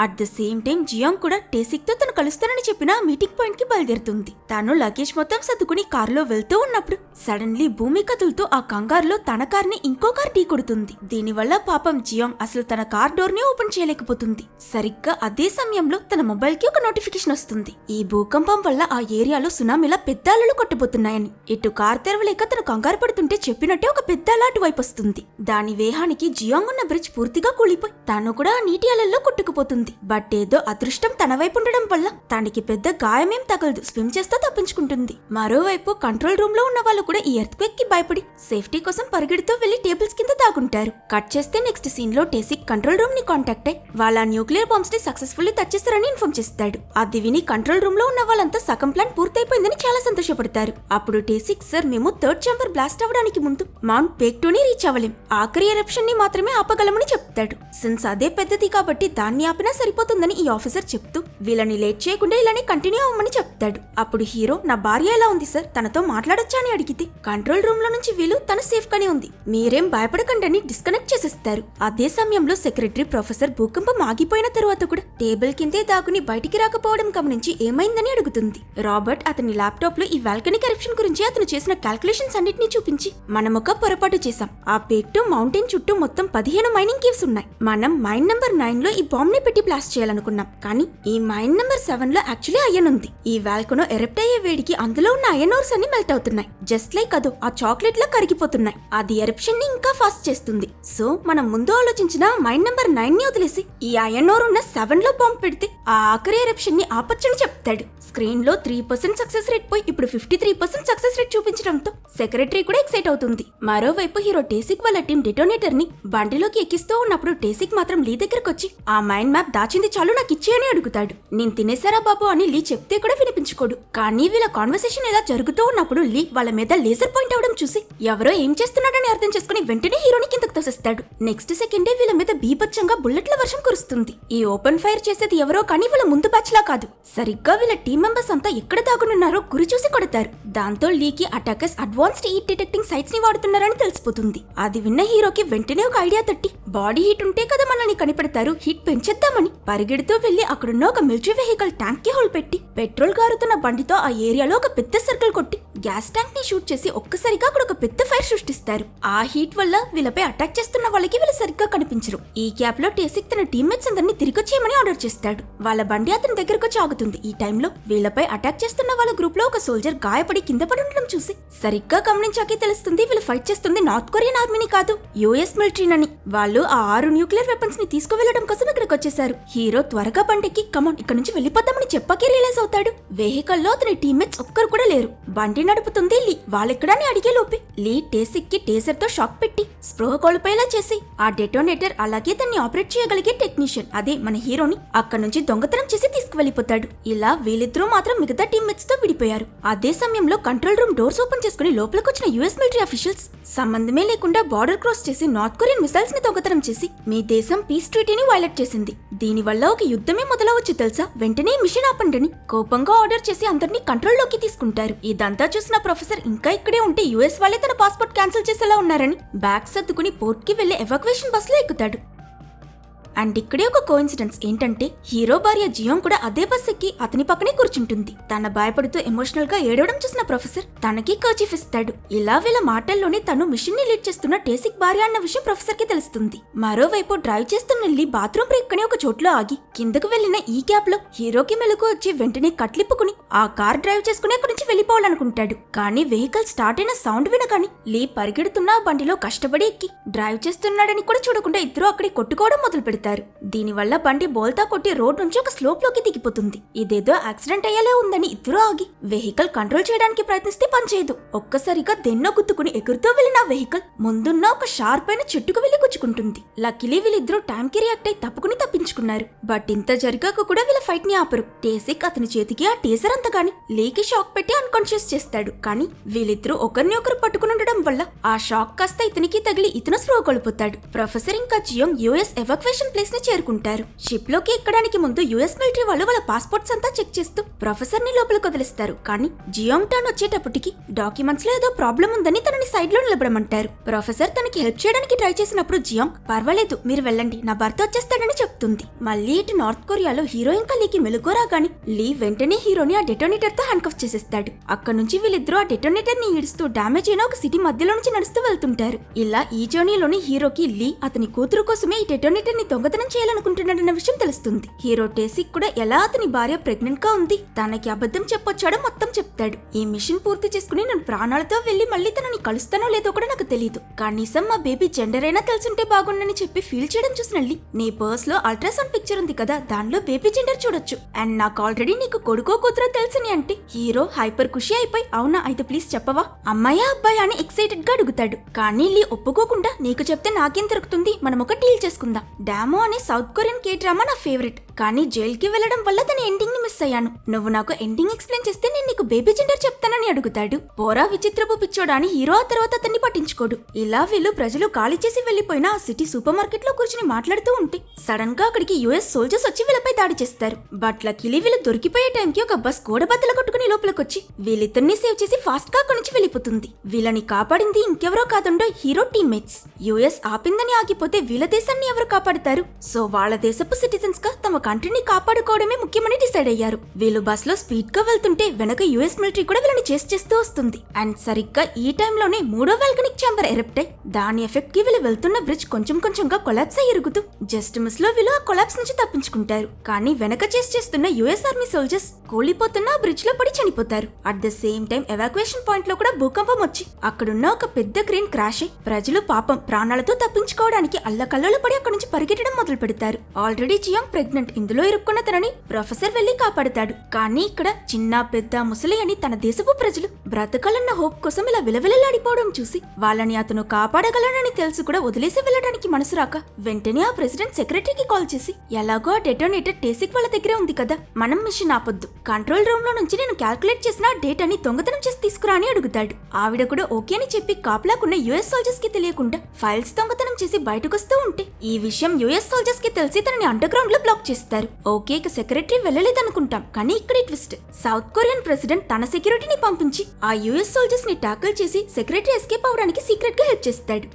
At the same time Jiang కూడా టేసిక్ తో తను కలుస్తానని చెప్పిన మీటింగ్ పాయింట్ కి బయలుదేరుతుంది. తాను లగేజ్ మొత్తం సర్దుకుని కారులో వెళ్తూ ఉన్నప్పుడు సడన్లీ భూమి కదులుతో ఆ కంగారులో తన కార్ ని ఇంకో కార్ ఢీ కొడుతుంది. దీనివల్ల పాపం జియాంగ్ అసలు తన కార్ డోర్ ని ఓపెన్ చేయలేకపోతుంది. సరిగ్గా అదే సమయంలో తన మొబైల్ కి ఒక నోటిఫికేషన్ వస్తుంది. ఈ భూకంపం వల్ల ఆ ఏరియాలో సునామీలా పెద్ద అలలు కొట్టబోతున్నాయని. ఇటు కార్ తెరవలేక తను కంగారు పడుతుంటే చెప్పినట్టే ఒక పెద్ద అల అటువైపు వస్తుంది. దాని వేహానికి జియాంగ్ ఉన్న బ్రిడ్జ్ పూర్తిగా కూలిపోయి తాను కూడా ఆ నీటి అలల్లో కొట్టుకుపోతుంది. ఉంటుంది. బట్ ఏదో అదృష్టం తన వైపు ఉండడం వల్ల తనకి పెద్ద గాయమేం తగలదు, స్విమ్ చేస్తూ తప్పించుకుంటుంది. మరోవైపు కంట్రోల్ రూమ్ లో ఉన్న వాళ్ళు కూడా ఈ ఎర్త్క్వేక్ కి భయపడి సేఫ్టీ కోసం పరిగెడుతూ వెళ్లి టేబుల్స్ కింద దాగుంటారు. కట్ చేస్తే నెక్స్ట్ సీన్ లో టేసిక్ కంట్రోల్ రూమ్ ని కాంటాక్ట్ అయ్యి వాళ్ళ న్యూక్లియర్ బాంబ్స్ ని సక్సెస్ఫుల్లీ టచ్ చేస్తారని ఇన్ఫార్మ్ చేస్తాడు. అది విని కంట్రోల్ రూమ్ లో ఉన్న వాళ్ళంతా సగం ప్లాన్ పూర్తయిపోయిందని చాలా సంతోషపడతారు. అప్పుడు టేసిక్, సార్ మేము థర్డ్ ఛాంబర్ బ్లాస్ట్ అవ్వడానికి ముందు మౌంట్ పేక్టోని రీచ్ అవ్వలేం, ఆఖరి ఎరప్షన్ ని మాత్రమే ఆపగలమని చెప్తాడు. సిన్స్ అదే పెద్దది కాబట్టి దాన్ని ఆపినా సరిపోతుందని ఈ ఆఫీసర్ చెప్తూ వీళ్ళని లేట్ చేయకుండా ఇలానే కంటిన్యూ అవ్వమని చెప్తాడు. అప్పుడు హీరో, నా భార్య ఎలా ఉంది సార్, తనతో మాట్లాడొచ్చా అని అడిగితే కంట్రోల్ రూమ్ లో నుంచి వీళ్ళు తను సేఫ్ గానే ఉంది, మీరేం భయపడకండి డిస్కనెక్ట్ చేసేస్తారు. అదే సమయంలో సెక్రటరీ ప్రొఫెసర్ భూకంపం ఆగిపోయిన తరువాత కూడా టేబుల్ కిందే దాగుని బయటికి రాకపోవడం గమనించి ఏమైందని అడుగుతుంది. రాబర్ట్ అతని ల్యాప్టాప్ లో ఈ వాల్కనిక్ ఎరప్షన్ గురించి అతను చేసిన క్యాల్కులేషన్స్ అన్నిటినీ చూపించి, మనం ఒక పొరపాటు చేశాం, ఆ పేక్టో మౌంటైన్ చుట్టూ మొత్తం 15 మైనింగ్ కేవ్స్ ఉన్నాయి. మనం మైన్ నంబర్ 9 లో ఈ బాంబ్ ని పెట్టి బ్లాస్ట్ చేయాలనుకున్నాం, కానీ ఈ మైన్ నంబర్ 7 లో యాక్చువల్లీ అయన్ ఉంది. ఈ వాల్కనో ఎరప్ట్ అయ్యే వేడికి అందులో ఉన్న అయన్ ఓర్స్ అన్ని మెల్ట్ అవుతున్నాయి, జస్ట్ లైక్ అదో ఆ చాక్లెట్ లా కరిగిపోతున్నాయి. అది ఎరప్షన్ ని ఇంకా ఫాస్ట్ చేస్తుంది. సో మనం ముందు ఆలోచించిన మైన్ నంబర్ 9 ని వదిలేసి ఈ అయన్ ఓర్ ఉన్న 7 లో బాంబ్ పెడితే ఆ ఆఖరి ఎరప్షన్ ని ఆపొచ్చని చెప్తాడు. స్క్రీన్ లో 3% సక్సెస్ రేట్ పోయి ఇప్పుడు 53% సక్సెస్ రేట్ చూపించడంతో సెక్రటరీ కూడా ఎక్సైట్ అవుతుంది. మరోవైపు హీరో టేసిక్ వాళ్ళ టీం డెటోనేటర్ ని బండిలోకి ఎక్కిస్తూ ఉన్నప్పుడు టేసిక్ మాత్రం లీ దగ్గరకు వచ్చి ఆ మైండ్ మ్యాప్ దాచింది చాలు నాకు ఇచ్చేయని అడుగుతాడు. నేను తినేసారా బాబు అని లీ చెప్తే కూడా వినిపించుకోడు. కానీ వీళ్ళ కాన్వర్సేషన్ ఇలా జరుగుతూ ఉన్నప్పుడు లీ వాళ్ళ మీద లేజర్ పాయింట్ అవడం చూసి ఎవరో ఏం చేస్తున్నాడని అర్థం చేసుకుని వెంటనే హీరోని కిందకు తోసేస్తాడు. నెక్స్ట్ సెకండే వీళ్ళ మీద బీభత్సంగా బుల్లెట్ల వర్షం కురుస్తుంది. ఈ ఓపెన్ ఫైర్ చేసేది ఎవరో కానీ వీళ్ళ ముందు బ్యాచ్ లా కాదు, సరిగ్గా వీళ్ళ టీం మెంబర్స్ అంతా ఎక్కడ దాగునున్నారో గురి చూసి కొడతారు. దాంతో లీకి attackers advanced heat detecting sights ని వాడుతున్నారని తెలిసిపోతుంది. అది విన్న హీరోకి వెంటనే ఒక ఐడియా తట్టి బాడీ హీట్ ఉంటే కదా మనల్ని కనిపెడతారు, హీట్ పెంచేద్దామని పరిగెడుతూ వెళ్లి అక్కడున్న ఒక మిలిటరీ వెహికల్ ట్యాంక్ కి హోల్ పెట్టి పెట్రోల్ గారుతున్న బండితో ఆ ఏరియాలో ఒక పెద్ద సర్కిల్ కొట్టి గ్యాస్ ట్యాంక్ ని షూట్ చేసి ఒక్కసారిగా అక్కడ ఒక పెద్ద ఫైర్ సృష్టిస్తారు. ఆ హీట్ వల్ల వీళ్ళపై అటాక్ చేస్తున్న వాళ్ళకి వీళ్ళు సరిగ్గా కనిపించరు. ఈ గ్యాప్ లో టేసిక్ తన టీమ్మేట్స్ అందరినీ తిరిగొచ్చేయమని ఆర్డర్ చేస్తాడు. వాళ్ళ బండి అతని దగ్గరకు వచ్చి ఆగుతుంది. ఈ టైంలో వీళ్ళపై అటాక్ చేస్తున్న వాళ్ళ గ్రూప్ లో ఒక సోల్జర్ గాయపడి కింద పడి ఉండడం చూసి సరిగ్గా గమనించాకే తెలుస్తుంది వీళ్ళు ఫైట్ చేస్తుంది నార్త్ కొరియన్ ఆర్మీని కాదు, యుఎస్ మిలిటరీనని. వాళ్ళు ఆ 6 న్యూక్లియర్ వెపన్స్ ని తీసుకువెళ్లడం కోసం ఇక్కడికి వచ్చేసారు. హీరో త్వరగా బండికి కమాన్ ఇక్కడ నుంచి వెళ్లిపోద్దామని చెప్పాకే రియలైజ్ అవుతాడు వెహికల్ లో అతని టీమ్మేట్స్ ఒక్కరు కూడా లేరు. బండి నడుపుతుంది లీ. వాళ్ళెక్కడని అడిగే లోపే లీ టేసిక్ కి టేసర్ తో షాక్ పెట్టి స్పృహ కోల్పోయేలా చేసి ఆ డెటోనేటర్ అలాగే దాన్ని ఆపరేట్ చేయగలిగే టెక్నీషియన్ అదే మన హీరోని అక్కడ నుంచి దొంగతనం చేసి తీసుకువెళ్లిపోతాడు. ఇలా వీళ్ళిద్దరూ మాత్రం మిగతా టీమ్మేట్స్ తో విడిపోయారు. అదే సమయంలో కంట్రోల్ రూమ్ డోర్స్ ఓపెన్ చేసుకుని లోపలికొచ్చిన యుఎస్ మిలిటరీ అఫీషియల్స్ సంబంధమే లేకుండా బార్డర్ క్రాస్ చేసి నార్త్ కొరియన్ మిసైల్స్ ని దొంగతనం చేసి మీ దేశం పీస్ ట్రీటీని వైలేట్ చేసింది, దీనివల్ల ఒక యుద్ధమే మొదలవచ్చు తెలుసా, వెంటనే మిషన్ ఆపండి కోపంగా ఆర్డర్ చేసి అందరినీ కంట్రోల్ లోకి తీసుకుంటారు. ఇదంతా చూసిన ప్రొఫెసర్ ఇంకా ఇక్కడే ఉంటే యుఎస్ వాళ్ళే తన పాస్పోర్ట్ క్యాన్సిల్ చేసేలా ఉన్నారని బ్యాగ్ సర్దుకుని పోర్ట్ కి వెళ్లే ఎవాక్యుయేషన్ బస్ లో ఎక్కుతాడు. అండ్ ఇక్కడే ఒక కోఇన్సిడెన్స్ ఏంటంటే హీరో భార్య జియోంగ్ కూడా అదే బస్ ఎక్కి అతని పక్కనే కూర్చుంటుంది. తన భయపడుతూ ఎమోషనల్ గా ఏడవడం చూసిన ప్రొఫెసర్ తనకి కర్చీఫ్ ఇస్తాడు. ఇలా వీళ్ళ మాటల్లోనే తను మిషన్ ని లీడ్ చేస్తున్న టేసిక్ భార్య అన్న విషయం ప్రొఫెసర్ కి తెలుస్తుంది. మరోవైపు డ్రైవ్ చేస్తున్న లీ బాత్రూమ్ బ్రేక్ అని ఒక చోట్లో ఆగి కిందకు వెళ్లిన ఈ గ్యాప్ లో హీరోకి మెలకు వచ్చి వెంటనే కట్లిప్పుకుని ఆ కార్ డ్రైవ్ చేసుకుని అక్కడి నుంచి వెళ్లిపోవాలనుకుంటాడు. కానీ వెహికల్ స్టార్ట్ అయిన సౌండ్ వినగాని లీ పరిగెడుతున్న ఆ బండిలో కష్టపడి ఎక్కి డ్రైవ్ చేస్తున్నాడని కూడా చూడకుండా ఇద్దరు అక్కడే కొట్టుకోవడం మొదలు పెడతారు. దీనివల్ల బండి బోల్తా కొట్టి రోడ్ నుంచి ఒక స్లోప్ లోకి దిగిపోతుంది. ఇదేదో యాక్సిడెంట్ అయ్యేలా ఉందని ఇద్దరు ఆగి వెహికల్ కంట్రోల్ చేయడానికి ప్రయత్నిస్తే పనిచేయదు. ఒక్కసారిగా దెన్నో గుద్దుకుని ఎగురుతూ వెళ్లిన వెహికల్ ముందున్న ఒక షార్ప్ అయిన చెట్టుకు వెళ్లి గుచ్చుకుంటుంది. లక్కీలీ వీళ్ళిద్దరూ టైం కి రియాక్ట్ అయి తప్పుకుని తప్పించుకున్నారు. బట్ ఇంత జరిగాక కూడా వీళ్ళ ఫైట్ ని ఆపరు. టేసిక్ అతని చేతికి ఆ టేజర్ అంతగాని లీకి షాక్ పెట్టి అన్కాన్షియస్ చేస్తాడు. కానీ వీళ్ళిద్దరూ ఒకరిని ఒకరు పట్టుకుని ఉండడం వల్ల ఆ షాక్ కాస్త ఇతనికి తగిలి ఇతను స్పృహ కోల్పోతాడు. ప్రొఫెసర్ ఇంకా జియోంగ్ యుఎస్ ఎవాక్యుయేషన్ ప్లేస్ ని చేరుకుంటారు. షిప్ లోకి ఎక్కడానికి ముందు యుఎస్ మిలిటరీ వాళ్ళు వాళ్ళ పాస్పోర్ట్స్ అంతా చెక్ చేస్తూ ప్రొఫెసర్ ని లోపలికి వదిలిస్తారు. కానీ జియోంగ్ టర్న్ వచ్చేటప్పటికి డాక్యుమెంట్స్ లో ఏదో ప్రాబ్లం ఉందని తనని సైడ్ లో నిలబడమంటారు. ప్రొఫెసర్ తనకి హెల్ప్ చేయడానికి ట్రై చేసినప్పుడు జియోంగ్ పర్వాలేదు మీరు వెళ్ళండి నా భర్త వచ్చేస్తాడని చెప్తుంది. మళ్ళీ ఇటు నార్త్ కొరియాలో హీరో ఇంకా లీకి మెలుగు రాగాని లీ వెంటనే హీరోని ఆ డెటోనేటర్ తో హ్యాండ్ కఫ్ చేసేస్తాడు. అక్కడ నుంచి వీళ్ళిద్దరూ ఆ డెటోనేటర్ ని ఈడుస్తూ డామేజ్ అయిన ఒక సిటీ మధ్యలో నుంచి నడుస్తూ వెళ్తుంటారు. ఇలా ఈ జర్నీలోని హీరోకి లీ అతని కూతురు కోసమే ఈ డెటోనేటర్ ని దొంగ దొంగతనం చేయాలనుకుంటున్నాడన్న విషయం తెలుస్తుంది. హీరో టేసిక్ కూడా ఎలా అతని భార్య ప్రెగ్నెంట్ గా ఉంది, తనకి అబద్ధం చెప్పొచ్చాడో మొత్తం చెప్తాడు. ఈ మిషన్ పూర్తి చేసుకుని నేను ప్రాణాలతో వెళ్లి మళ్ళీ తనని కలుస్తానో లేదో కూడా నాకు తెలియదు. కనీసం మా బేబీ జెండర్ అయినా తెలుసుంటే బాగుండని చెప్పి ఫీల్ చేయడం చూసిన నీ పర్స్ లో అల్ట్రాసౌండ్ పిక్చర్ ఉంది కదా, దానిలో బేబీ జెండర్ చూడొచ్చు. అండ్ నాకు ఆల్రెడీ నీకు కొడుకో కూతురో తెలుసని అంటే హీరో హైపర్ ఖుషి అయిపోయి అవునా అయితే ప్లీజ్ చెప్పవా, అమ్మాయా అబ్బాయా అని ఎక్సైటెడ్ గా అడుగుతాడు. కానీ లీ ఒప్పుకోకుండా నీకు చెప్తే నాకేం దొరుకుతుంది, మనం ఒక డీల్ చేసుకుందాం. డామో అనే సౌత్ కొరియన్ కే డ్రామా నా ఫేవరెట్, కానీ జైలుకి వెళ్లడం వల్ల తన ఎండింగ్ ని మిస్ అయ్యాను. నువ్వు నాకు ఎండింగ్ ఎక్స్ప్లెయిన్ చేస్తే నేను నీకు బేబీ జెండర్ చెప్తానని అడుగుతాడు. పోరా విచిత్రపు పిచ్చోడా అని హీరో ఆ తర్వాత అతన్ని పట్టించుకోడు. ఇలా వీళ్ళు ప్రజలు ఖాళీ చేసి వెళ్లిపోయిన ఆ సిటీ సూపర్ మార్కెట్ లో కూర్చుని మాట్లాడుతూ ఉంటే సడన్ గా అక్కడికి యుఎస్ సోల్జర్స్ వచ్చి వీళ్ళపై దాడి చేస్తారు. బట్ లక్కీలీ వీళ్ళు దొరికిపోయే టైంకి ఒక బస్ గోడబద్దలు కొట్టుకుని లోపలికొచ్చి వీళ్ళిద్దరిని సేవ్ చేసి ఫాస్ట్ గా అక్కడి నుంచి వెళ్లిపోతుంది. వీళ్ళని కాపాడింది ఇంకెవరో కాదుండో హీరో టీమ్మేట్స్. యుఎస్ ఆపిందని ఆగిపోతే వీళ్ళ దేశాన్ని ఎవరు కాపాడుతారు? సో వాళ్ళ దేశపు సిటిజన్స్ గా తమ కంట్రీని కాపాడుకోవడమే ముఖ్యమని డిసైడ్ అయ్యారు. వీళ్ళు బస్ లో స్పీడ్ గా వెళ్తుంటే వెనక యుఎస్ మిలిటరీ కూడా వీళ్ళని చేస్తూ వస్తుంది. అండ్ సరిగ్గా ఈ టైంలోనే మూడో వాల్కనిక్ ఛాంబర్ ఎరప్ట్ అయి దాని ఎఫెక్ట్ కి వీళ్ళు వెళ్తున్న బ్రిడ్జ్ కొంచెం కొంచెంగా కొలాప్స్ అయ్యి ఇరుగుతూ జస్ట్ మిస్ లో వీళ్ళు ఆ కొలాప్స్ నుంచి తప్పించుకుంటారు. కానీ వెనక చేస్తున్న యుఎస్ ఆర్మీ సోల్జర్స్ కూలిపోతున్న ఆ బ్రిడ్జ్ లో పడి చనిపోతారు. At the same time evacuation point లో కూడా భూకంపం వచ్చి అక్కడున్న ఒక పెద్ద క్రేన్ క్రాష్ అయి ప్రజలు పాపం ప్రాణాలతో తప్పించుకోవడానికి అల్లకల్లోలు పడి అక్కడి నుంచి పరిగెట్టడం మొదలు పెడతారు. ఆల్రెడీ జియాంగ్ ప్రెగ్నెంట్, ఇందులో ఇరుక్కున్న తనని ప్రొఫెసర్ వెళ్లి కాపాడుతాడు. కానీ ఇక్కడ చిన్న పెద్ద ముసలి అని తన దేశపు ప్రజలు బ్రతకాలన్న హోప్ కోసం ఇలా విలవిలలాడిపోవడం చూసి వాళ్ళని అతను కాపాడగలనని తెలుసు కూడా వదిలేసి వెళ్లడానికి మనసు రాక వెంటనే ఆ ప్రెసిడెంట్ సెక్రటరీకి కాల్ చేసి ఎలాగో ఆ డెటోనేటర్ టేసిక్ వాళ్ళ దగ్గరే ఉంది కదా, మనం మిషన్ ఆపొద్దు, కంట్రోల్ రూమ్ లో నుంచి నేను క్యాల్కులేట్ చేసిన డేటాని దొంగతనం చేసి తీసుకురా అని అడుగుతాడు. ఆవిడ కూడా ఓకే అని చెప్పి కాపలాకున్న యుఎస్ సోల్జర్స్ కి తెలియకుండా ఫైల్స్ దొంగతనం చేసి బయటకొస్తూ ఉంటే ఈ విషయం యుఎస్ సోల్జర్స్ కి తెలిసి తనని అండర్ గ్రౌండ్ లో బ్లాక్ చేస్తారు. ఓకే ఇక సెక్రటరీ వెళ్ళలేదనుకుంటాం, కానీ ఇక్కడ ట్విస్ట్, సౌత్ కొరియన్ ప్రెసిడెంట్ తన సెక్యూరిటీని పంపించి ఆ యుఎస్ సోల్జర్స్ ని టాకిల్ చేసి సెక్రటరీ ఎస్కేప్ అవడానికి సీక్రెట్ గా హెల్ప్ చేస్తాడు.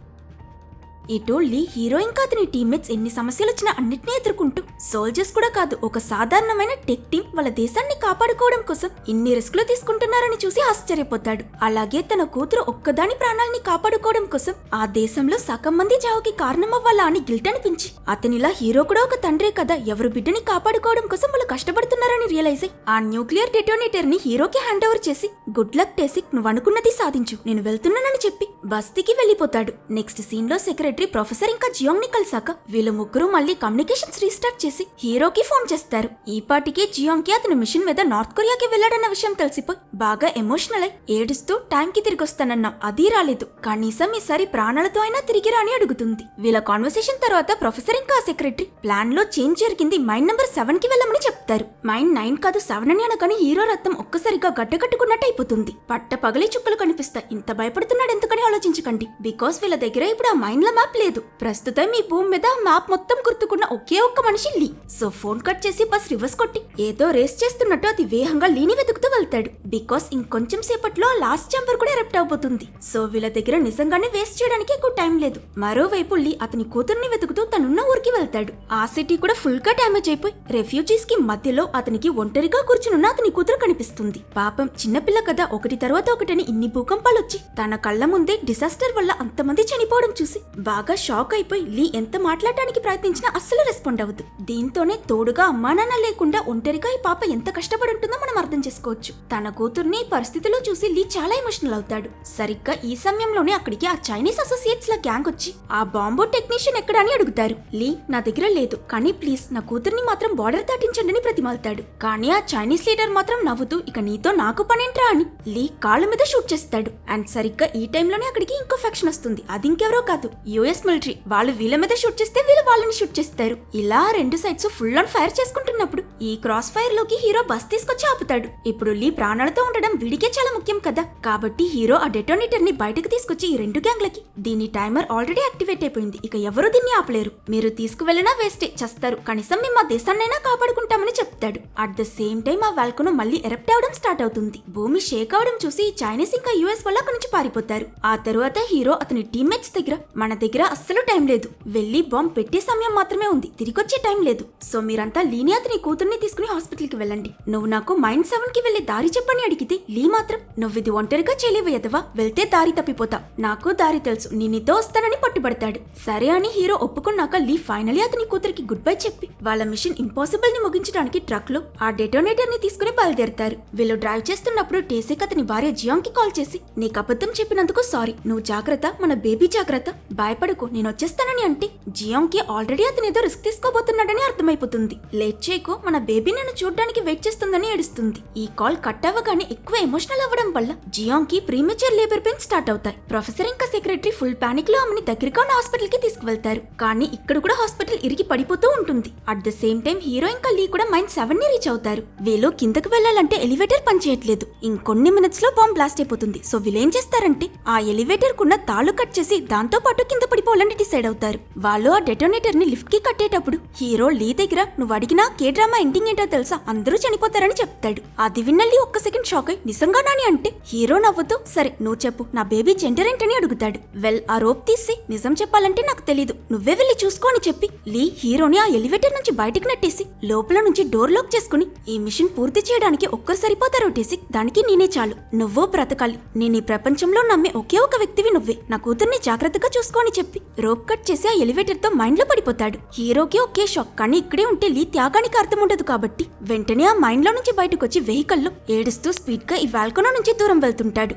ఇటు లీ హీరో ఇంకా అతని టీమ్మేట్స్ ఎన్ని సమస్యలు వచ్చినా అన్నిటినీ ఎదుర్కొంటూ సోల్జర్స్ కూడా కాదు ఒక సాధారణమైన టెక్ టీం వాళ్ళ దేశాన్ని కాపాడుకోవడం కోసం ఇన్ని రిస్కులు తీసుకుంటున్నారని చూసి ఆశ్చర్యపోతాడు. అలాగే తన కూతురు ఒక్కదాని ప్రాణాలని కాపాడుకోవడం కోసం ఆ దేశంలో సగం మంది చావుకి కారణమవ్వాలా అని గిల్ట్ అనిపించి అతనిలా హీరో కూడా ఒక తండ్రే కదా, ఎవరు బిడ్డని కాపాడుకోవడం కోసం వాళ్ళు కష్టపడుతున్నారని రియలైజ్ అయ్యి ఆ న్యూక్లియర్ డెటోనేటర్ ని హీరోకి హ్యాండ్ ఓవర్ చేసి గుడ్ లక్ టేసిక్, నువ్వు అనుకున్నది సాధించు, నేను వెళ్తున్నానని చెప్పి బస్తీకి వెళ్లిపోతాడు. నెక్స్ట్ సీన్ లో సెక్రటరీ ప్రొఫెసర్ ఇంకా జియాంగ్ ని కలిసాక వీళ్ళు ముగ్గురు మళ్ళీ కమ్యూనికేషన్స్ రీస్టార్ట్ చేసి హీరోకి ఫోన్ చేస్తారు. ఈ పాటికే జియాంగ్ కి అతని మిషన్ మీద నార్త్ కొరియాకి వెళ్లాడన్న విషయం తెలిసిపోయి బాగా ఎమోషనల్ అయి ఏడుస్తూ టైం కి తిరిగి వస్తానన్నాం, అది రాలేదు, కనీసం ఈసారి ప్రాణాలతో అయినా తిరిగి రాని అడుగుతుంది. వీళ్ళ కాన్వర్సేషన్ తర్వాత ప్రొఫెసర్ ఇంకా సెక్రటరీ ప్లాన్ లో చేంజ్ జరిగింది, మైండ్ నెంబర్ 7 కి వెళ్ళమని చెప్తారు. మైండ్ 9 కాదు 7 అని అనగానే హీరో రక్తం ఒక్కసారిగా గడ్డకట్టుకున్నట్టు అయిపోతుంది. పట్ట పగలి చుక్కలు కనిపిస్తాయి. ఇంత భయపడుతున్నాడు ఎందుకని ఆలోచించకండి, బికాస్ వీళ్ళ దగ్గర ఇప్పుడు ఆ మైండ్ లో మ్యాప్ లేదు. ప్రస్తుతం ఈ భూమి మీద మ్యాప్ మొత్తం గుర్తుకున్న ఒకే ఒక్క మనిషి లీ. సో ఫోన్ కట్ చేసి బస్ రివర్స్ కొట్టి ఏదో రేస్ చేస్తున్నట్టు అది వేగంగా లీని వెతుకుతూ వెళ్తాడు. బికాస్ ఇంకొంచెం సేపట్లో లాస్ట్ ఛాంబర్ కూడా ఎరప్ట్ అవబోతుంది. సో వీళ్ళ దగ్గర నిజంగానే వేస్ట్ చేయడానికి ఎక్కువ టైం లేదు. మరోవైపు లీ అతని కూతుర్ని వెతుకుతూ తనున్న ఊరికి వెళ్తాడు. ఆ సిటీ కూడా ఫుల్ గా డ్యామేజ్ అయిపోయి రెఫ్యూజీస్ కి మధ్యలో అతనికి ఒంటరిగా కూర్చునున్న అతని కూతురు కనిపిస్తుంది. పాపం చిన్నపిల్ల కదా, ఒకటి తర్వాత ఒకటని ఇన్ని భూకంపాలు వచ్చి తన కళ్ళ ముందే డిసాస్టర్ వల్ల అంతమంది చనిపోవడం చూసి బాగా షాక్ అయిపోయి లీ ఎంత మాట్లాడడానికి ప్రయత్నించినా అస్సలు రెస్పాండ్ అవ్వదు. దీంతోనే తోడుగా అమ్మా నాన్న లేకుండా ఒంటరిగా ఈ పాప ఎంత కష్టపడి ఉంటుందో మనం అర్థం చేసుకోవచ్చు. తన కూతుర్ని ఈ పరిస్థితిలో చూసి లీ చాలా ఎమోషనల్ అవుతాడు. సరిగ్గా ఈ సమయంలోనే అక్కడికి ఆ చైనీస్ అసోసియేట్స్ ల గ్యాంగ్ వచ్చి ఆ బాంబు టెక్నీషియన్ ఎక్కడ అని అడుగుతారు. లీ నా దగ్గర లేదు, కానీ ప్లీజ్ నా కూతుర్ని మాత్రం బార్డర్ దాటించండి అని ప్రతిమాలుతాడు. కానీ ఆ చైనీస్ లీడర్ మాత్రం నవ్వుతూ ఇక నీతో నాకు పనేంట్రా అని లీ కాళ్ళ మీద షూట్ చేస్తాడు. అండ్ సరిగ్గా ఈ టైంలోనే అక్కడికి ఇంకో ఫ్యాక్షన్ వస్తుంది. అది ఇంకెవరో కాదు, యుఎస్ మిలిటరీ. వాళ్ళు వీళ్ళ మీద షూట్ చేస్తే వీళ్ళు వాళ్ళని షూట్ చేస్తారు. ఇలా రెండు సైడ్స్ ఫుల్ ఆన్ ఫైర్ చేసుకుంటున్నప్పుడు ఈ క్రాస్ ఫైర్ లోకి హీరో బస్ తీసుకొచ్చి ఆపుతాడు. ఇప్పుడు లీ ప్రాణాలతో ఉండడం వీడికే చాలా ముఖ్యం కదా, కాబట్టి హీరో ఆ డెటోనేటర్ ని బయటకు తీసుకొచ్చి ఈ రెండు గ్యాంగ్లకి దీని టైమర్ ఆల్రెడీ యాక్టివేట్ అయిపోయింది, ఇక ఎవరు దీన్ని ఆపలేరు, మీరు తీసుకువెళ్ళినా వేస్టే, చస్తారు, కనీసం మేము మా దేశాన్నైనా కాపాడుకుంటామని చెప్తాడు. అట్ ద సేమ్ టైం ఆ వాల్కనో మళ్ళీ ఎరప్ట్ అవడం స్టార్ట్ అవుతుంది. భూమి షేక్ అవడం చూసి చైనీస్ ఇంకా యుఎస్ వల్ల అక్కడి నుంచి పారిపోతారు. ఆ తరువాత హీరో అతని టీమ్మేట్స్ దగ్గర మన దగ్గర దగ్గర అస్సలు టైం లేదు. వెళ్లి బాంబ్ పెట్టే సమయం మాత్రమే ఉంది, తిరిగొచ్చే టైం లేదు. సో మీరంతా లీని అతని కూతుర్ని తీసుకుని హాస్పిటల్ కి వెళ్ళండి. నువ్వు నాకు మైండ్ 7 కి వెళ్లే దారి చెప్పని అడిగితే లీ మాత్రం నువ్విది ఒంటరిగా చేయలేవు ఎదవా, వెళ్తే దారి తప్పిపోతావు, నాకు దారి తెలుసు, నీతో వస్తానని పట్టుబడతాడు. సరే అని హీరో ఒప్పుకున్నాక లీ ఫైనలీ అతని కూతురికి గుడ్ బై చెప్పి వాళ్ళ మిషన్ ఇంపాసిబుల్ ని ముగించడానికి ట్రక్ లో ఆ డెటోనేటర్ ని తీసుకుని బయలుదేరతారు. వీళ్ళు డ్రైవ్ చేస్తున్నప్పుడు టేసేక్ అతని భార్య జియాంగ్ కి కాల్ చేసి నీకు అబద్ధం చెప్పినందుకు సారీ, నువ్వు జాగ్రత్త, మన బేబీ జాగ్రత్త, భయపడకు, నేను వచ్చేస్తానని అంటే జియాంగ్ కి ఆల్రెడీ అతను ఏదో రిస్క్ తీసుకోబోతున్నాడని అర్థమైపోతుంది. లేట్ చేయకు, మన బేబీ నన్ను చూడ్డానికి వెయిట్ చేస్తుందని ఏడుస్తుంది. ఈ కాల్ కట్ అవ్వగానే ఎక్కువ ఎమోషనల్ అవ్వడం వల్ల జియాంగ్ కి ప్రీమెచ్యూర్ లేబర్ పెయిన్ స్టార్ట్ అవుతాయి. ప్రొఫెసర్ ఇంకా సెక్రటరీ ఫుల్ పానిక్ లో ఆమెని దగ్గరగా ఉన్న హాస్పిటల్ కి తీసుకువెళ్తారు. కానీ ఇక్కడ కూడా హాస్పిటల్ ఇరిగి పడిపోతూ ఉంటుంది. At the same time hero ఇంకా లీ కూడా మైండ్ 7 ని రీచ్ అవుతారు. వీళ్ళు కిందకు వెళ్లాలంటే ఎలివేటర్ పనిచేయట్లేదు. ఇంకొన్ని మినిట్స్ లో బాంబ్ బ్లాస్ట్ అయిపోతుంది. సో వీళ్ళేం చేస్తారంటే ఆ ఎలివేటర్ కున్న తాళ్ళు కట్ చేసి దాంతో పాటు కింద పడిపోవాలని డిసైడ్ అవుతారు. వాళ్ళు ఆ డెటోనేటర్ ని లిఫ్ట్ కి కట్టేటప్పుడు హీరో లీ దగ్గర నువ్వు అడిగినా కే డ్రామా ఎండింగ్ ఏంటో తెలుసా, అందరూ చనిపోతారని చెప్తాడు. అది విన్న లీ ఒక్క సెకండ్ షాక్ అయి నిజంగా నాని అంటే హీరో నవ్వుతూ సరే నువ్వు చెప్పు, నా బేబీ జెండర్ ఏంటని అడుగుతాడు. వెల్ ఆ రోప్ తీసి నిజం చెప్పాలంటే నాకు తెలీదు, నువ్వే వెళ్ళి చూసుకో అని చెప్పి లీ హీరోని ఆ ఎలివేటర్ నుంచి బయటకు నెట్టేసి లోపల నుంచి డోర్ లాక్ చేసుకుని ఈ మిషన్ పూర్తి చేయడానికి ఒక్కరు సరిపోతారో టేసిక్, దానికి నేనే చాలు, నువ్వు బ్రతకాలి, నేను ఈ ప్రపంచంలో నమ్మే ఒకే ఒక వ్యక్తివి నువ్వే, నా కూతుర్ని జాగ్రత్తగా చూసుకో అని చెప్పి రోప్ కట్ చేసి ఆ ఎలివేటర్ తో మైండ్ లో పడిపోతాడు. హీరోకి ఒకే షాక్, కానీ ఇక్కడే ఉంటే లీ త్యాగానికి అర్థం ఉండదు కాబట్టి వెంటనే ఆ మైండ్ లో నుంచి బయటకు వచ్చి వెహికల్లో ఏడుస్తూ స్పీడ్ గా ఈ బాల్కనీ నుంచి దూరం వెళ్తుంటాడు.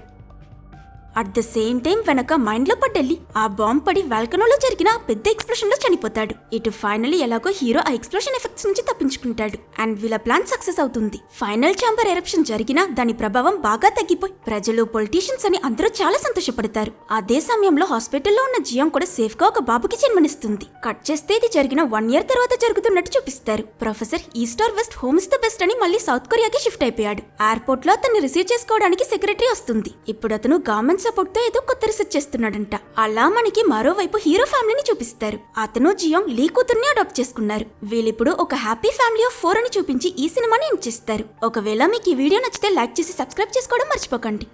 అట్ ద సేమ్ టైం వెనక మైండ్ లో పడ్డెళ్ళి ఆ బాంబ్ పడి వాల్కనోలో జరిగిన పెద్ద ఎక్స్ప్లోషన్ లో చనిపోతాడు. ఇటు ఫైనలీ ఎలాగో హీరో ఆ ఎక్స్ప్లోషన్ ఎఫెక్ట్స్ నుంచి తప్పించుకుంటాడు అండ్ వీళ్ళ ప్లాన్ సక్సెస్ అవుతుంది. ఫైనల్ ఛాంబర్ ఎరప్షన్ జరిగినా దాని ప్రభావం బాగా తగ్గిపోయి ప్రజలు పొలిటీషియన్స్ అని అందరూ చాలా సంతోషపడతారు. అదే సమయంలో హాస్పిటల్లో ఉన్న జియాంగ్ కూడా సేఫ్ గా ఒక బాబుకి జన్మనిస్తుంది. కట్ చేస్తే ఇది జరిగిన 1 year తర్వాత జరుగుతున్నట్టు చూపిస్తారు. Professor east or west, home is the best అని మళ్ళీ సౌత్ కొరియాకి షిఫ్ట్ అయిపోయాడు. ఎయిర్పోర్ట్ లో అతన్ని రిసీవ్ చేసుకోవడానికి సెక్రటరీ వస్తుంది. ఇప్పుడు అతను గవర్నమెంట్ సపోర్ట్ తో ఏదో కొత్త రీసెర్చ్ చేస్తున్నాడంట. అలా మనకి మరోవైపు హీరో ఫ్యామిలీని చూపిస్తారు. అతను జియాంగ్ లీ కూతుర్ని అడాప్ట్ చేసుకున్నారు. వీళ్ళిప్పుడు ఒక హ్యాపీ ఫ్యామిలీ ఆఫ్ 4 అని చూపించి ఈ సినిమాని ఎండ్ చేస్తారు. ఒకవేళ మీకు ఈ వీడియో నచ్చితే లైక్ చేసి సబ్స్క్రైబ్ చేసుకోవడం మర్చిపోకండి.